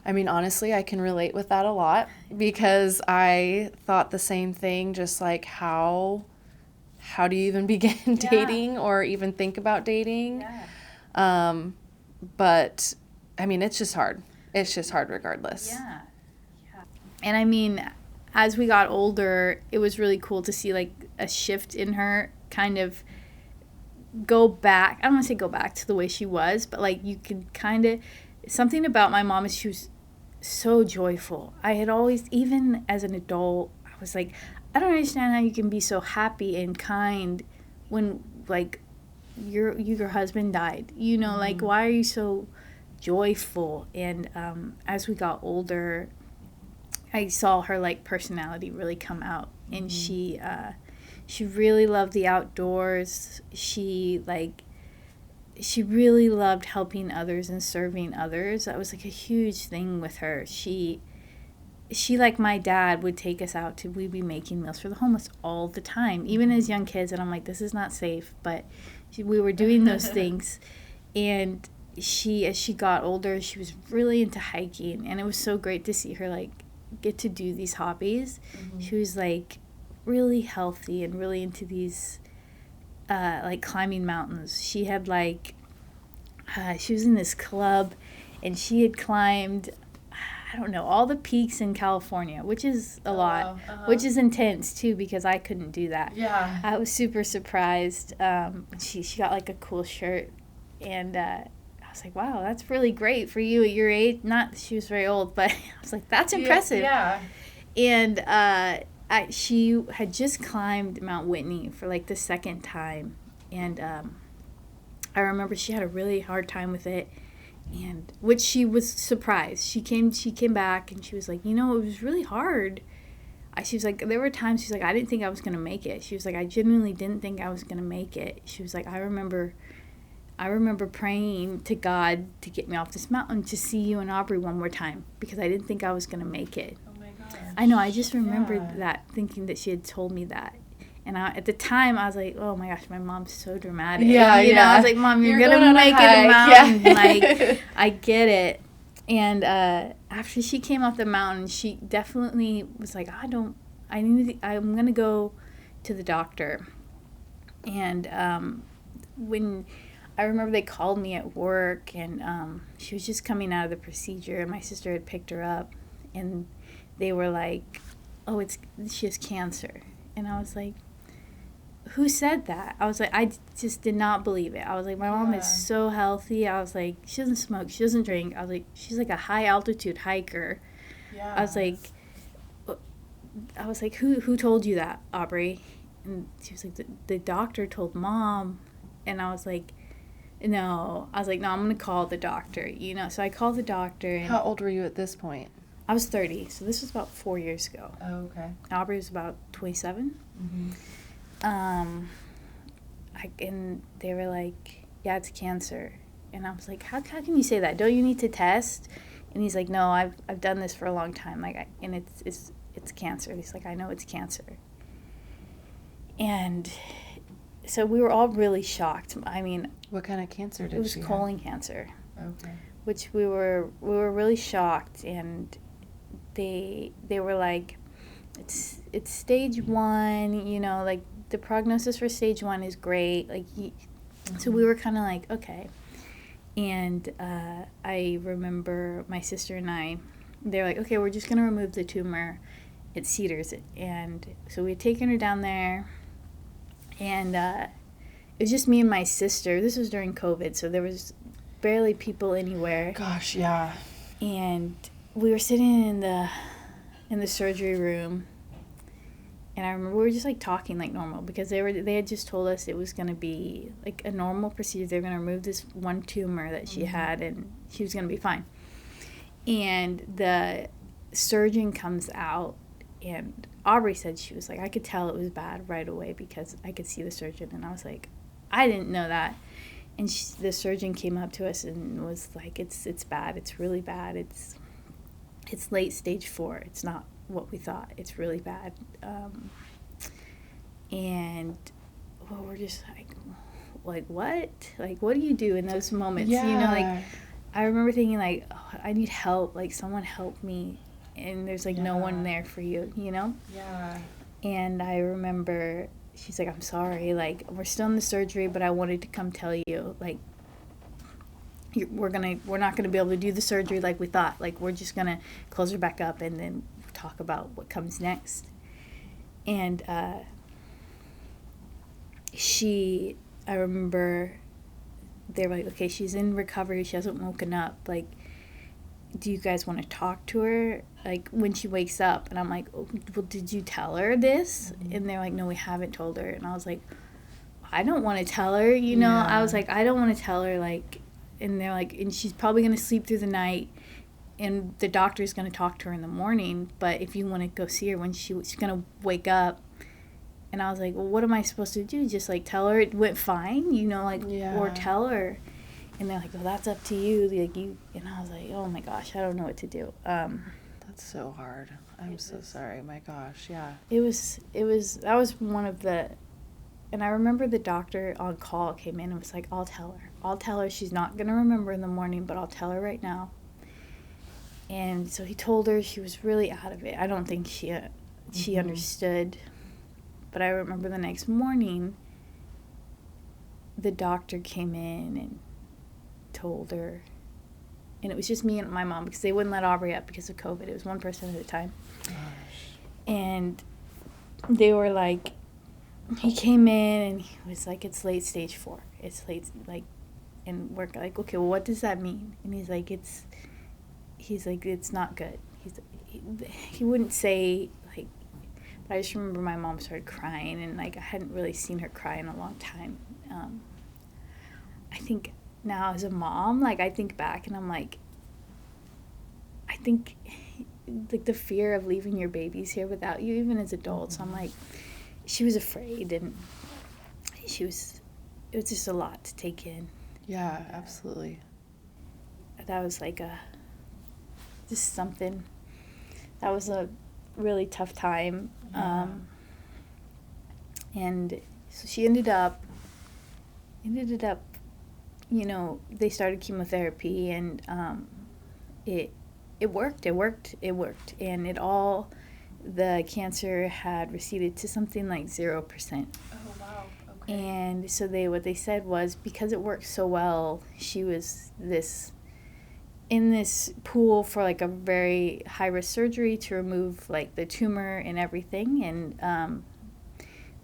I mean, honestly, I can relate with that a lot, because I thought the same thing, just like how do you even begin dating or even think about dating? But I mean, it's just hard. It's just hard regardless. Yeah. And I mean, as we got older, it was really cool to see like a shift in her, kind of go back. I don't want to say go back to the way she was, but like you could kind of, something about my mom is she was so joyful. I had always, even as an adult, I was like, I don't understand how you can be so happy and kind when like your husband died, you know, like why are you so joyful? And as we got older, I saw her like personality really come out, and she really loved the outdoors. She really loved helping others and serving others. That was like a huge thing with her. She like my dad would take us out to, we'd be making meals for the homeless all the time, even as young kids, and I'm like, this is not safe, but we were doing those things. And as she got older, she was really into hiking, and it was so great to see her like get to do these hobbies. She was like really healthy and really into these like climbing mountains. She had like she was in this club, and she had climbed, I don't know, all the peaks in California, which is a lot, which is intense too, because I couldn't do that. Yeah. I was super surprised. She got like a cool shirt, and I was like, wow, that's really great for you at your age. Not, she was very old, but I was like, that's impressive. Yeah. And she had just climbed Mount Whitney for like the second time, and I remember she had a really hard time with it, and which she was surprised. She came back, and she was like, you know, it was really hard. She was like, there were times she's like, I didn't think I was gonna make it. She was like, I genuinely didn't think I was gonna make it. She was like, I remember praying to God to get me off this mountain to see you and Aubrey one more time, because I didn't think I was gonna make it. Oh my gosh. I know, I just remembered that, thinking that she had told me that. And at the time, I was like, oh my gosh, my mom's so dramatic. Yeah, you know, I was like, Mom, you're gonna make it a mountain. Yeah. Like, I get it. And after she came off the mountain, she definitely was like, I'm gonna go to the doctor. And when I remember they called me at work, and she was just coming out of the procedure, and my sister had picked her up, and they were like, oh, she has cancer. And I was like, who said that? I was like, I just did not believe it. I was like, my mom is so healthy. I was like, she doesn't smoke, she doesn't drink. I was like, she's like a high altitude hiker. Yeah. I was like, who told you that, Aubrey? And she was like, the doctor told Mom. And I was like, no. I was like, no, I'm gonna call the doctor. You know, so I called the doctor. And how old were you at this point? I was 30, so this was about 4 years ago. Oh, okay. Aubrey was about 27. and they were like, yeah, it's cancer. And I was like, how can you say that? Don't you need to test? And he's like, no, I've done this for a long time. And it's cancer. He's like, I know it's cancer. And so we were all really shocked. I mean, what kind of cancer did she have? It was colon cancer. Okay. Which we were really shocked, and they were like, it's stage 1, you know, like the prognosis for stage 1 is great. Like, so we were kind of like, okay. And I remember my sister and I, they're like, okay, we're just gonna remove the tumor. It Cedars. And so we had taken her down there, and it was just me and my sister. This was during COVID, so there was barely people anywhere. Gosh, yeah. And we were sitting in the surgery room, and I remember we were just like talking like normal, because they had just told us it was going to be like a normal procedure. They were going to remove this one tumor that she had, and she was going to be fine. And the surgeon comes out, and Aubrey said, she was like, I could tell it was bad right away because I could see the surgeon. And I was like, I didn't know that. And the surgeon came up to us and was like, it's bad. It's really bad. It's late stage 4. It's not what we thought. It's really bad. And we're just like, what? Like, what do you do in those moments? Yeah. You know, like, I remember thinking, like, oh, I need help. Like, someone help me. And there's, like, no one there for you, you know? Yeah. And I remember she's like, I'm sorry. Like, we're still in the surgery, but I wanted to come tell you, like, we're not gonna be able to do the surgery like we thought. Like, we're just gonna close her back up and then talk about what comes next. And I remember they were like, okay, she's in recovery, she hasn't woken up, like, do you guys want to talk to her, like, when she wakes up? And I'm like, oh, well, did you tell her this? And they're like, no, we haven't told her. And I was like, I don't want to tell her, you know? I was like, I don't want to tell her, like, and they're like, and she's probably going to sleep through the night, and the doctor's going to talk to her in the morning, but if you want to go see her when she's going to wake up. And I was like, well, what am I supposed to do? Just, like, tell her it went fine, you know, like, or tell her. And they're like, well, that's up to you. Like, you. And I was like, oh my gosh, I don't know what to do. That's so hard. I'm so sorry. My gosh, yeah. That was one of the, and I remember the doctor on call came in and was like, I'll tell her. She's not going to remember in the morning, but I'll tell her right now. And so he told her. She was really out of it. I don't think she understood. But I remember the next morning, the doctor came in and told her, and it was just me and my mom, because they wouldn't let Aubrey up because of COVID. It was one person at a time. Gosh. And they were like, he came in and he was like, it's late stage 4. It's late, like, and we're like, okay, well, what does that mean? And he's like, it's not good. He wouldn't say, like, but I just remember my mom started crying, and, like, I hadn't really seen her cry in a long time. I think now as a mom, like, I think back and I'm like, I think, like, the fear of leaving your babies here without you, even as adults, I'm like, she was afraid, and it was just a lot to take in. Yeah, absolutely. That was like just something, that was a really tough time. Yeah. And so she ended up, you know, they started chemotherapy, and it worked. And the cancer had receded to something like 0%. Oh, wow. Okay. And so what they said was, because it worked so well, she was in this pool for, like, a very high-risk surgery to remove, like, the tumor and everything. And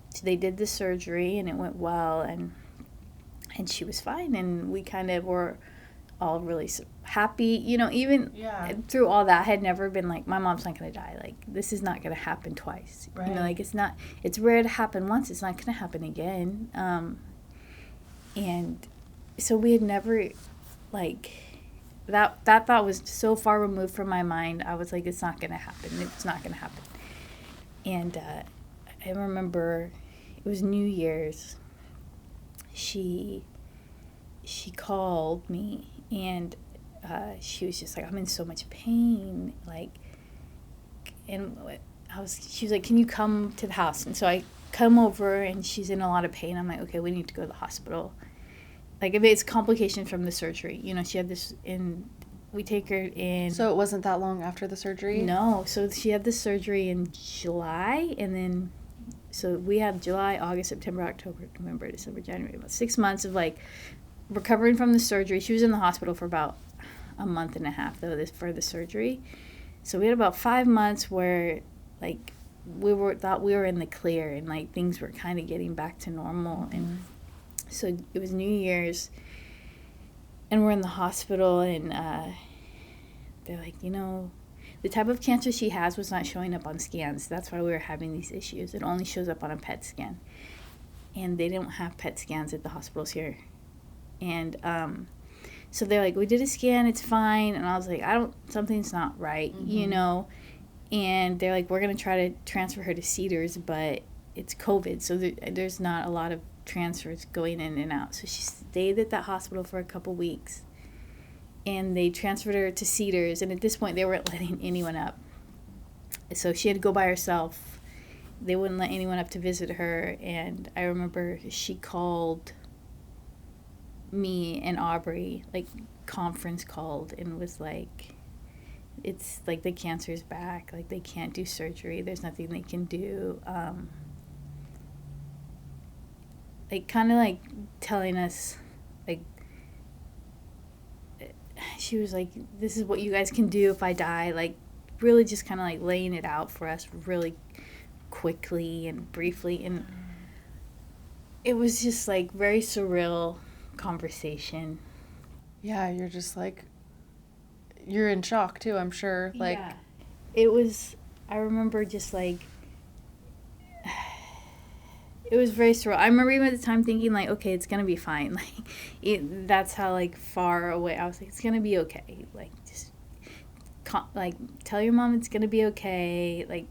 so they did the surgery, and it went well, and she was fine, and we kind of were all really happy, you know, even through all that. I had never been like, my mom's not going to die, like, this is not going to happen twice. Right. You know, like, it's rare to happen once, it's not going to happen again. And so we had never, like, that thought was so far removed from my mind. I was like, it's not going to happen. And I remember it was New Year's. She called me, and she was just like, I'm in so much pain, like, and she was like, can you come to the house? And so I come over, and she's in a lot of pain. I'm like, okay, we need to go to the hospital. Like, if it's complication from the surgery, you know, she had this we take her in. So it wasn't that long after the surgery? No, so she had the surgery in July, and then, so we have July, August, September, October, November, December, January, about 6 months of, like, recovering from the surgery. She was in the hospital for about a month and a half, though, for the surgery. So we had about 5 months where, like, thought we were in the clear, and, like, things were kind of getting back to normal. Mm-hmm. And so it was New Year's, and we're in the hospital, and they're like, you know, the type of cancer she has was not showing up on scans. That's why we were having these issues. It only shows up on a PET scan. And they don't have PET scans at the hospitals here. And so they're like, we did a scan, it's fine. And I was like, something's not right, mm-hmm. you know. And they're like, we're going to try to transfer her to Cedars, but it's COVID, so there's not a lot of transfers going in and out. So she stayed at that hospital for a couple weeks, and they transferred her to Cedars, and at this point they weren't letting anyone up, so she had to go by herself. They wouldn't let anyone up to visit her. And I remember she called me and Aubrey, like, conference called, and was like, it's like, the cancer's back, like, they can't do surgery, there's nothing they can do, like, kind of, like, telling us, like, she was like, this is what you guys can do if I die, like, really just kind of, like, laying it out for us really quickly and briefly. And it was just, like, very surreal conversation. Yeah, you're just, like, you're in shock, too, I'm sure. Like, yeah. It was, I remember just, like, it was very surreal. I remember even at the time thinking, like, okay, it's going to be fine. Like, that's how, like, far away. I was like, it's going to be okay. Like, just, like, tell your mom it's going to be okay. Like,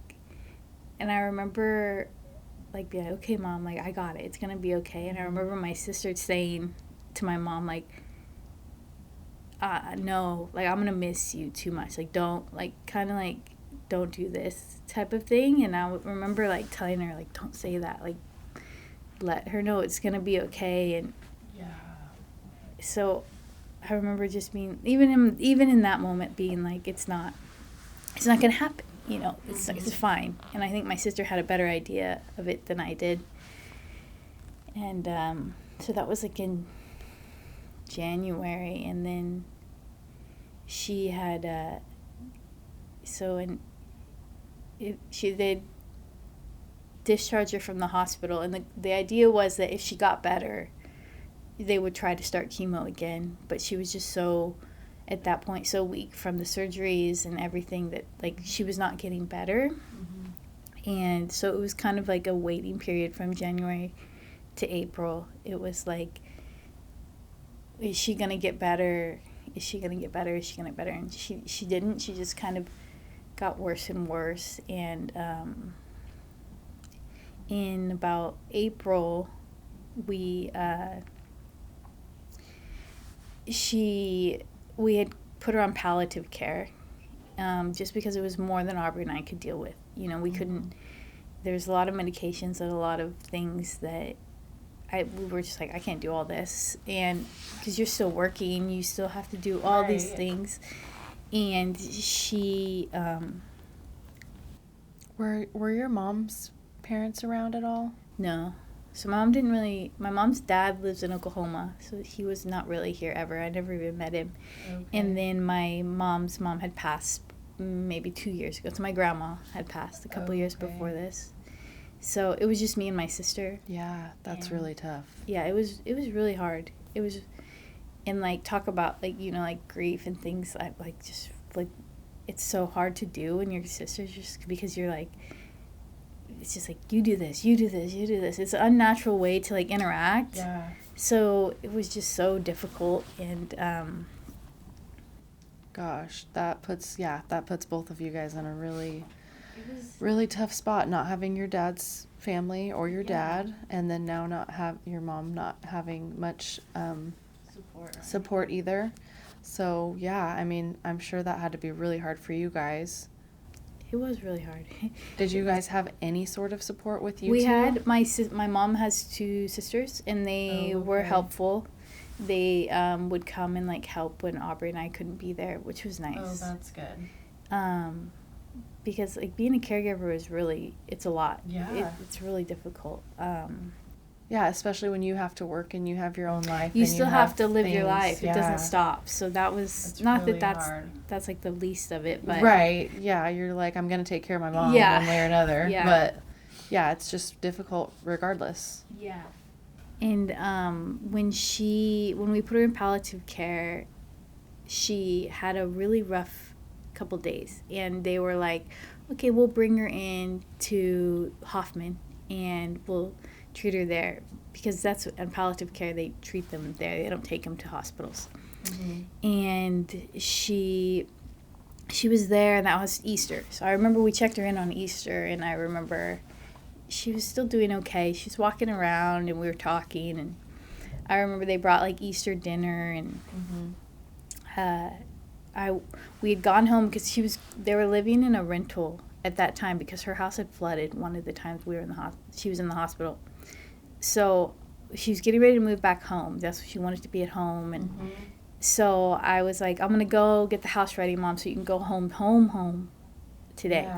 and I remember, like, being like, okay, Mom, like, I got it. It's going to be okay. And I remember my sister saying to my mom, like, no, like, I'm going to miss you too much. Like, don't, like, kind of, like, don't do this type of thing. And I remember, like, telling her, like, don't say that. Like, let her know it's going to be okay. And yeah. So I remember just being, even in that moment, being like, it's not going to happen, you know, it's fine. And I think my sister had a better idea of it than I did. And so that was, like, in January. And then she had they'd discharge her from the hospital, and the idea was that if she got better, they would try to start chemo again. But she was just so, at that point, so weak from the surgeries and everything that, like, she was not getting better. Mm-hmm. And so it was kind of like a waiting period from January to April. It was like, is she gonna get better? Is she gonna get better? Is she gonna get better? And she didn't. She just kind of got worse and worse. And in about April, we had put her on palliative care, just because it was more than Aubrey and I could deal with. You know, we couldn't. There's a lot of medications and a lot of things that we were just like, I can't do all this, and because you're still working, you still have to do all these things. And she, were your mom's parents around at all? No. So my mom's dad lives in Oklahoma, so he was not really here ever. I never even met him. Okay. And then my mom's mom had passed maybe 2 years ago. So my grandma had passed a couple years before this. So it was just me and my sister. Yeah, that's really tough. Yeah, it was really hard. It was, and, like, talk about, like, you know, like, grief and things, like, just, like, it's so hard to do when your sister's, just because you're, like, it's just like, you do this, you do this, you do this. It's an unnatural way to, like, interact. Yeah. So it was just so difficult. And gosh, that puts both of you guys in a really really tough spot, not having your dad's family or your dad, and then now your mom not having much support either. So yeah, I mean, I'm sure that had to be really hard for you guys. It was really hard. Did you guys have any sort of support with you We two? had, my mom has 2 sisters, and they were helpful. They would come and, like, help when Aubrey and I couldn't be there, which was nice. Oh, that's good. Because, like, being a caregiver is really, it's a lot. Yeah. It's really difficult. Yeah, especially when you have to work and you have your own life. You and still have to live your things. life. Yeah. It doesn't stop. So that was, It's not really that hard. that's like the least of it, but. Right, yeah, you're like, I'm going to take care of my mom Yeah. one way or another. Yeah. But, yeah, it's just difficult regardless. Yeah. And when we put her in palliative care, she had a really rough couple days. And they were like, okay, we'll bring her in to Hoffman and we'll treat her there. Because that's, in palliative care, they treat them there. They don't take them to hospitals. Mm-hmm. And she was there, and that was Easter. So I remember we checked her in on Easter, and I remember she was still doing okay. She was walking around, and we were talking, and I remember they brought, like, Easter dinner, and we had gone home because they were living in a rental at that time because her house had flooded one of the times we were she was in the hospital. So she was getting ready to move back home. That's what she wanted to be at home. And so I was like, I'm going to go get the house ready, Mom, so you can go home today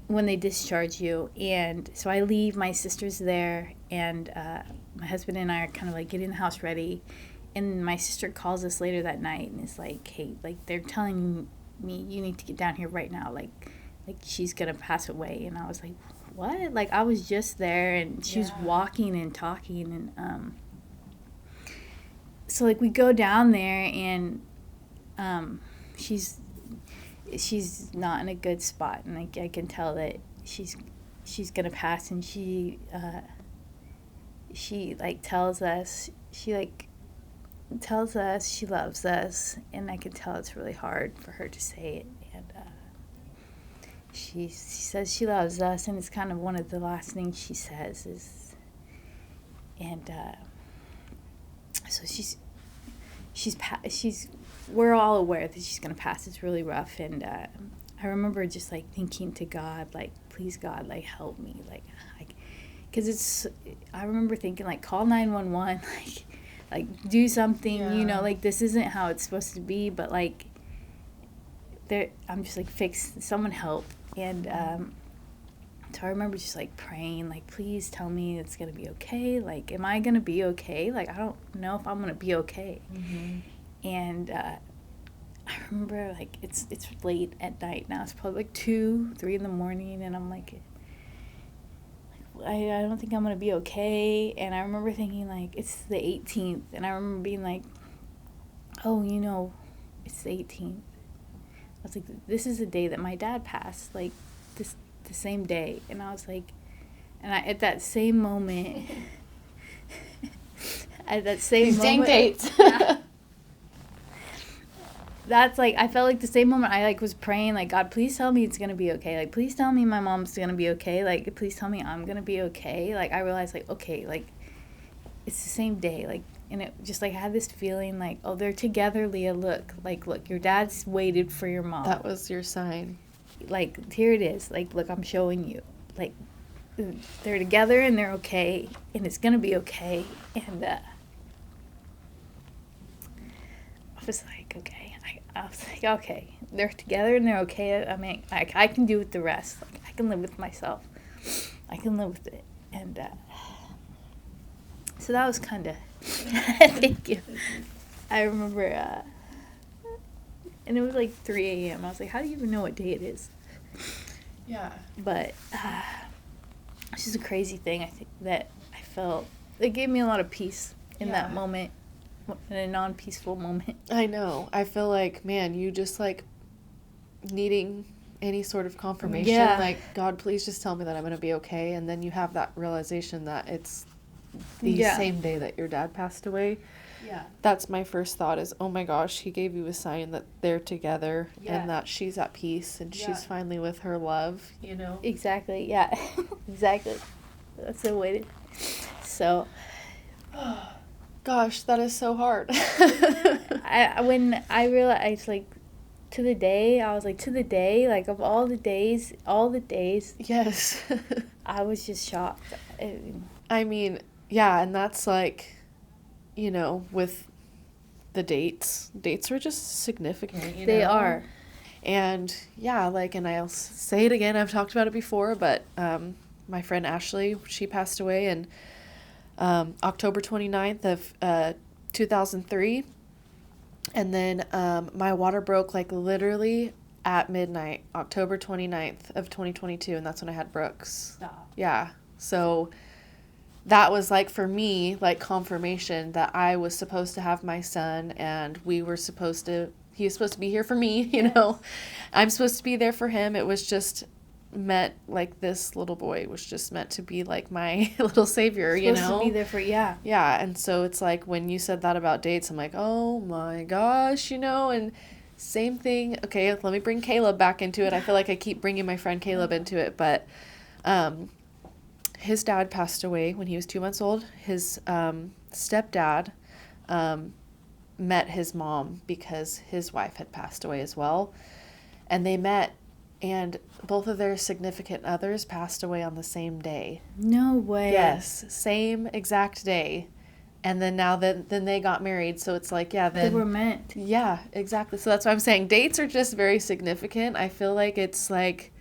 when they discharge you. And so I leave. My sister's there, and my husband and I are kind of like getting the house ready. And my sister calls us later that night and is like, hey, like, they're telling me you need to get down here right now. Like she's going to pass away. And I was like, what? Like, I was just there, and she was walking and talking, and so, like, we go down there, and she's not in a good spot, and I can tell that she's gonna pass, and she like tells us she loves us, and I can tell it's really hard for her to say it, and she says she loves us, and it's kind of one of the last things she says is, and so we're all aware that she's gonna pass. It's really rough, and I remember just, like, thinking to God, like, please, God, like, help me, like, because I remember thinking, like, call 911, like do something, you know, like, this isn't how it's supposed to be, but, like, I'm just like, someone help. And so I remember just, like, praying, like, please tell me it's gonna be okay. Like, am I gonna be okay? Like, I don't know if I'm gonna be okay. And I remember, like, it's late at night now. It's probably like 2, 3 in the morning, and I'm like, I don't think I'm gonna be okay. And I remember thinking, like, it's the 18th, and I remember being like, oh, you know, it's the 18th. I was like, this is the day that my dad passed, like, the same day. And I was like, and at that same moment, These dang dates. That's, like, I felt like the same moment I, like, was praying, like, God, please tell me it's gonna be okay. Like, please tell me my mom's gonna be okay. Like, please tell me I'm gonna be okay. Like, I realized, like, okay, like, it's the same day. Like, and it just, like, I had this feeling, like, oh, they're together, Leah. Look, your dad's waited for your mom. That was your sign. Like, here it is. Like, look, I'm showing you. Like, they're together and they're okay, and it's gonna be okay. And I was like, okay. I was like, okay, they're together and they're okay. I mean, I can do with the rest. Like, I can live with myself. I can live with it. And so that was kind of, thank you. I remember, and it was like 3 a.m. I was like, how do you even know what day it is? Yeah. But it's just a crazy thing, I think, that I felt. It gave me a lot of peace in that moment. In a non-peaceful moment. I know. I feel like, man, you just, like, needing any sort of confirmation. Yeah. Like, God, please just tell me that I'm going to be okay. And then you have that realization that it's the same day that your dad passed away. that's my first thought is, oh my gosh, he gave you a sign that they're together and that she's at peace and she's finally with her love, you know? Exactly, yeah. Exactly. That's the way to... So... Gosh, that is so hard. When I realized, like, to the day, I was like, to the day, like, of all the days, Yes. I was just shocked. I mean, yeah, and that's like, you know, with the dates were just significant, you know? They are. And yeah, like, and I'll say it again, I've talked about it before, but my friend Ashley, she passed away in October 29th of 2003. And then my water broke like literally at midnight, October 29th of 2022, and that's when I had Brooks. Stop. Yeah. So that was like for me, like confirmation that I was supposed to have my son and he was supposed to be here for me, you know. I'm supposed to be there for him. It was just meant, like, this little boy was just meant to be like my little savior, you know. Supposed to be there for, yeah. And so it's like when you said that about dates, I'm like, oh my gosh, you know. And same thing. Okay, let me bring Caleb back into it. I feel like I keep bringing my friend Caleb into it, but his dad passed away when he was 2 months old. His stepdad met his mom because his wife had passed away as well. And they met, and both of their significant others passed away on the same day. No way. Yes, same exact day. And then then they got married, so it's like, yeah, then... They were meant. Yeah, exactly. So that's why I'm saying dates are just very significant. I feel like it's like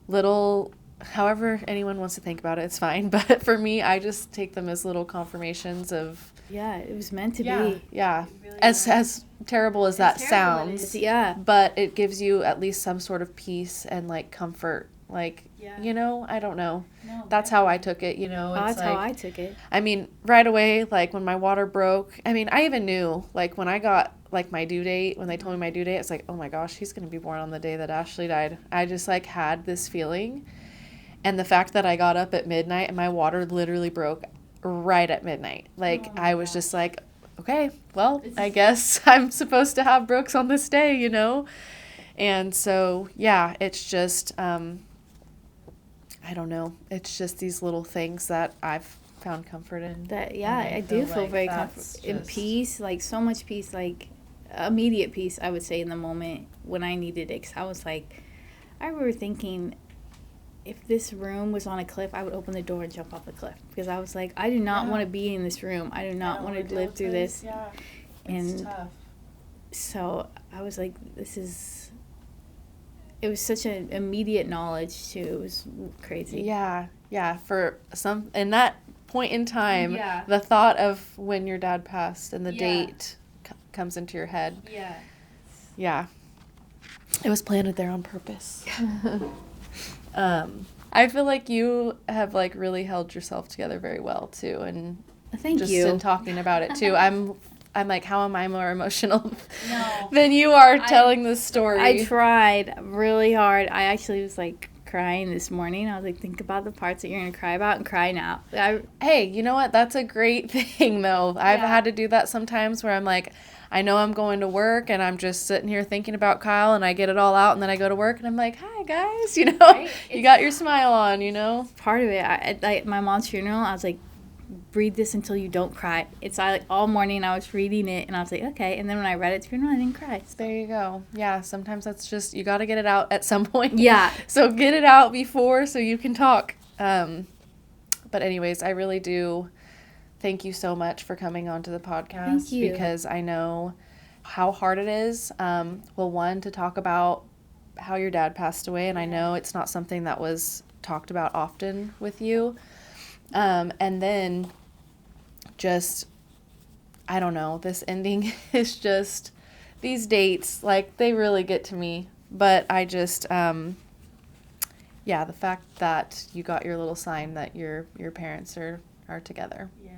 little... However anyone wants to think about it, it's fine. But for me, I just take them as little confirmations of... Yeah, it was meant to be. Yeah. Really as terrible as that sounds. Yeah. But it gives you at least some sort of peace and, like, comfort. Like, you know, I don't know. No, that's how I took it, you know. It's that's how I took it. I mean, right away, like, when my water broke, I mean, I even knew, like, when I got, like, my due date, when they told me my due date, it's like, oh my gosh, he's going to be born on the day that Ashley died. I just, like, had this feeling. And the fact that I got up at midnight and my water literally broke right at midnight. Like, I was just like, okay, well, I guess I'm supposed to have Brooks on this day, you know? And so, yeah, it's just, I don't know. It's just these little things that I've found comfort in. That, yeah, I do feel very comfortable. In peace, like, so much peace, like, immediate peace, I would say, in the moment when I needed it. 'Cause I was like, I remember thinking... If this room was on a cliff, I would open the door and jump off the cliff. Because I was like, I do not want to be in this room. I do not want to live through this. Yeah, it's tough. So I was like, it was such an immediate knowledge, too. It was crazy. Yeah. For in that point in time, the thought of when your dad passed and the date comes into your head. Yeah. It was planted there on purpose. I feel like you have, like, really held yourself together very well too, and thank just you. in talking about it too. I'm like, how am I more emotional than you are telling this story? I tried really hard. I actually was like crying this morning. I was like, think about the parts that you're gonna cry about and cry now. Hey, you know what? That's a great thing though. I've had to do that sometimes where I'm like, I know I'm going to work and I'm just sitting here thinking about Kyle and I get it all out and then I go to work and I'm like, hi guys, you know, right? You got your smile on, you know. Part of it, at my mom's funeral, I was like, read this until you don't cry. It's like all morning I was reading it and I was like, okay. And then when I read it at funeral, I didn't cry. So. There you go. Yeah, sometimes that's just, you got to get it out at some point. Yeah. So get it out before so you can talk. But anyways, I really do thank you so much for coming onto the podcast. Thank you. Because I know how hard it is. Well, one, to talk about how your dad passed away, and I know it's not something that was talked about often with you. And then just, I don't know, this ending is just, these dates, like, they really get to me. But I just, the fact that you got your little sign that your parents are together. Yeah.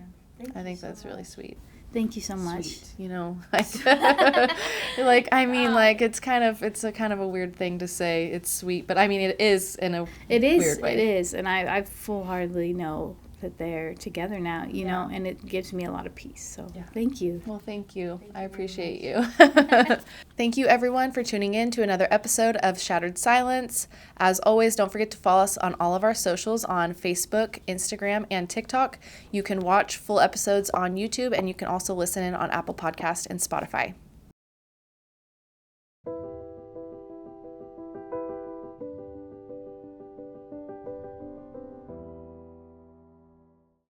I think that's really sweet. Thank you so much. Sweet, you know, like, I mean, like, it's a kind of a weird thing to say. It's sweet, but I mean, it is in a weird way. It is, and I full-heartedly know that they're together now, you know, and it gives me a lot of peace. So thank you. Well, thank you. I appreciate you. Thank you, everyone, for tuning in to another episode of Shattered Silence. As always, don't forget to follow us on all of our socials on Facebook, Instagram, and TikTok. You can watch full episodes on YouTube, and you can also listen in on Apple Podcast and Spotify.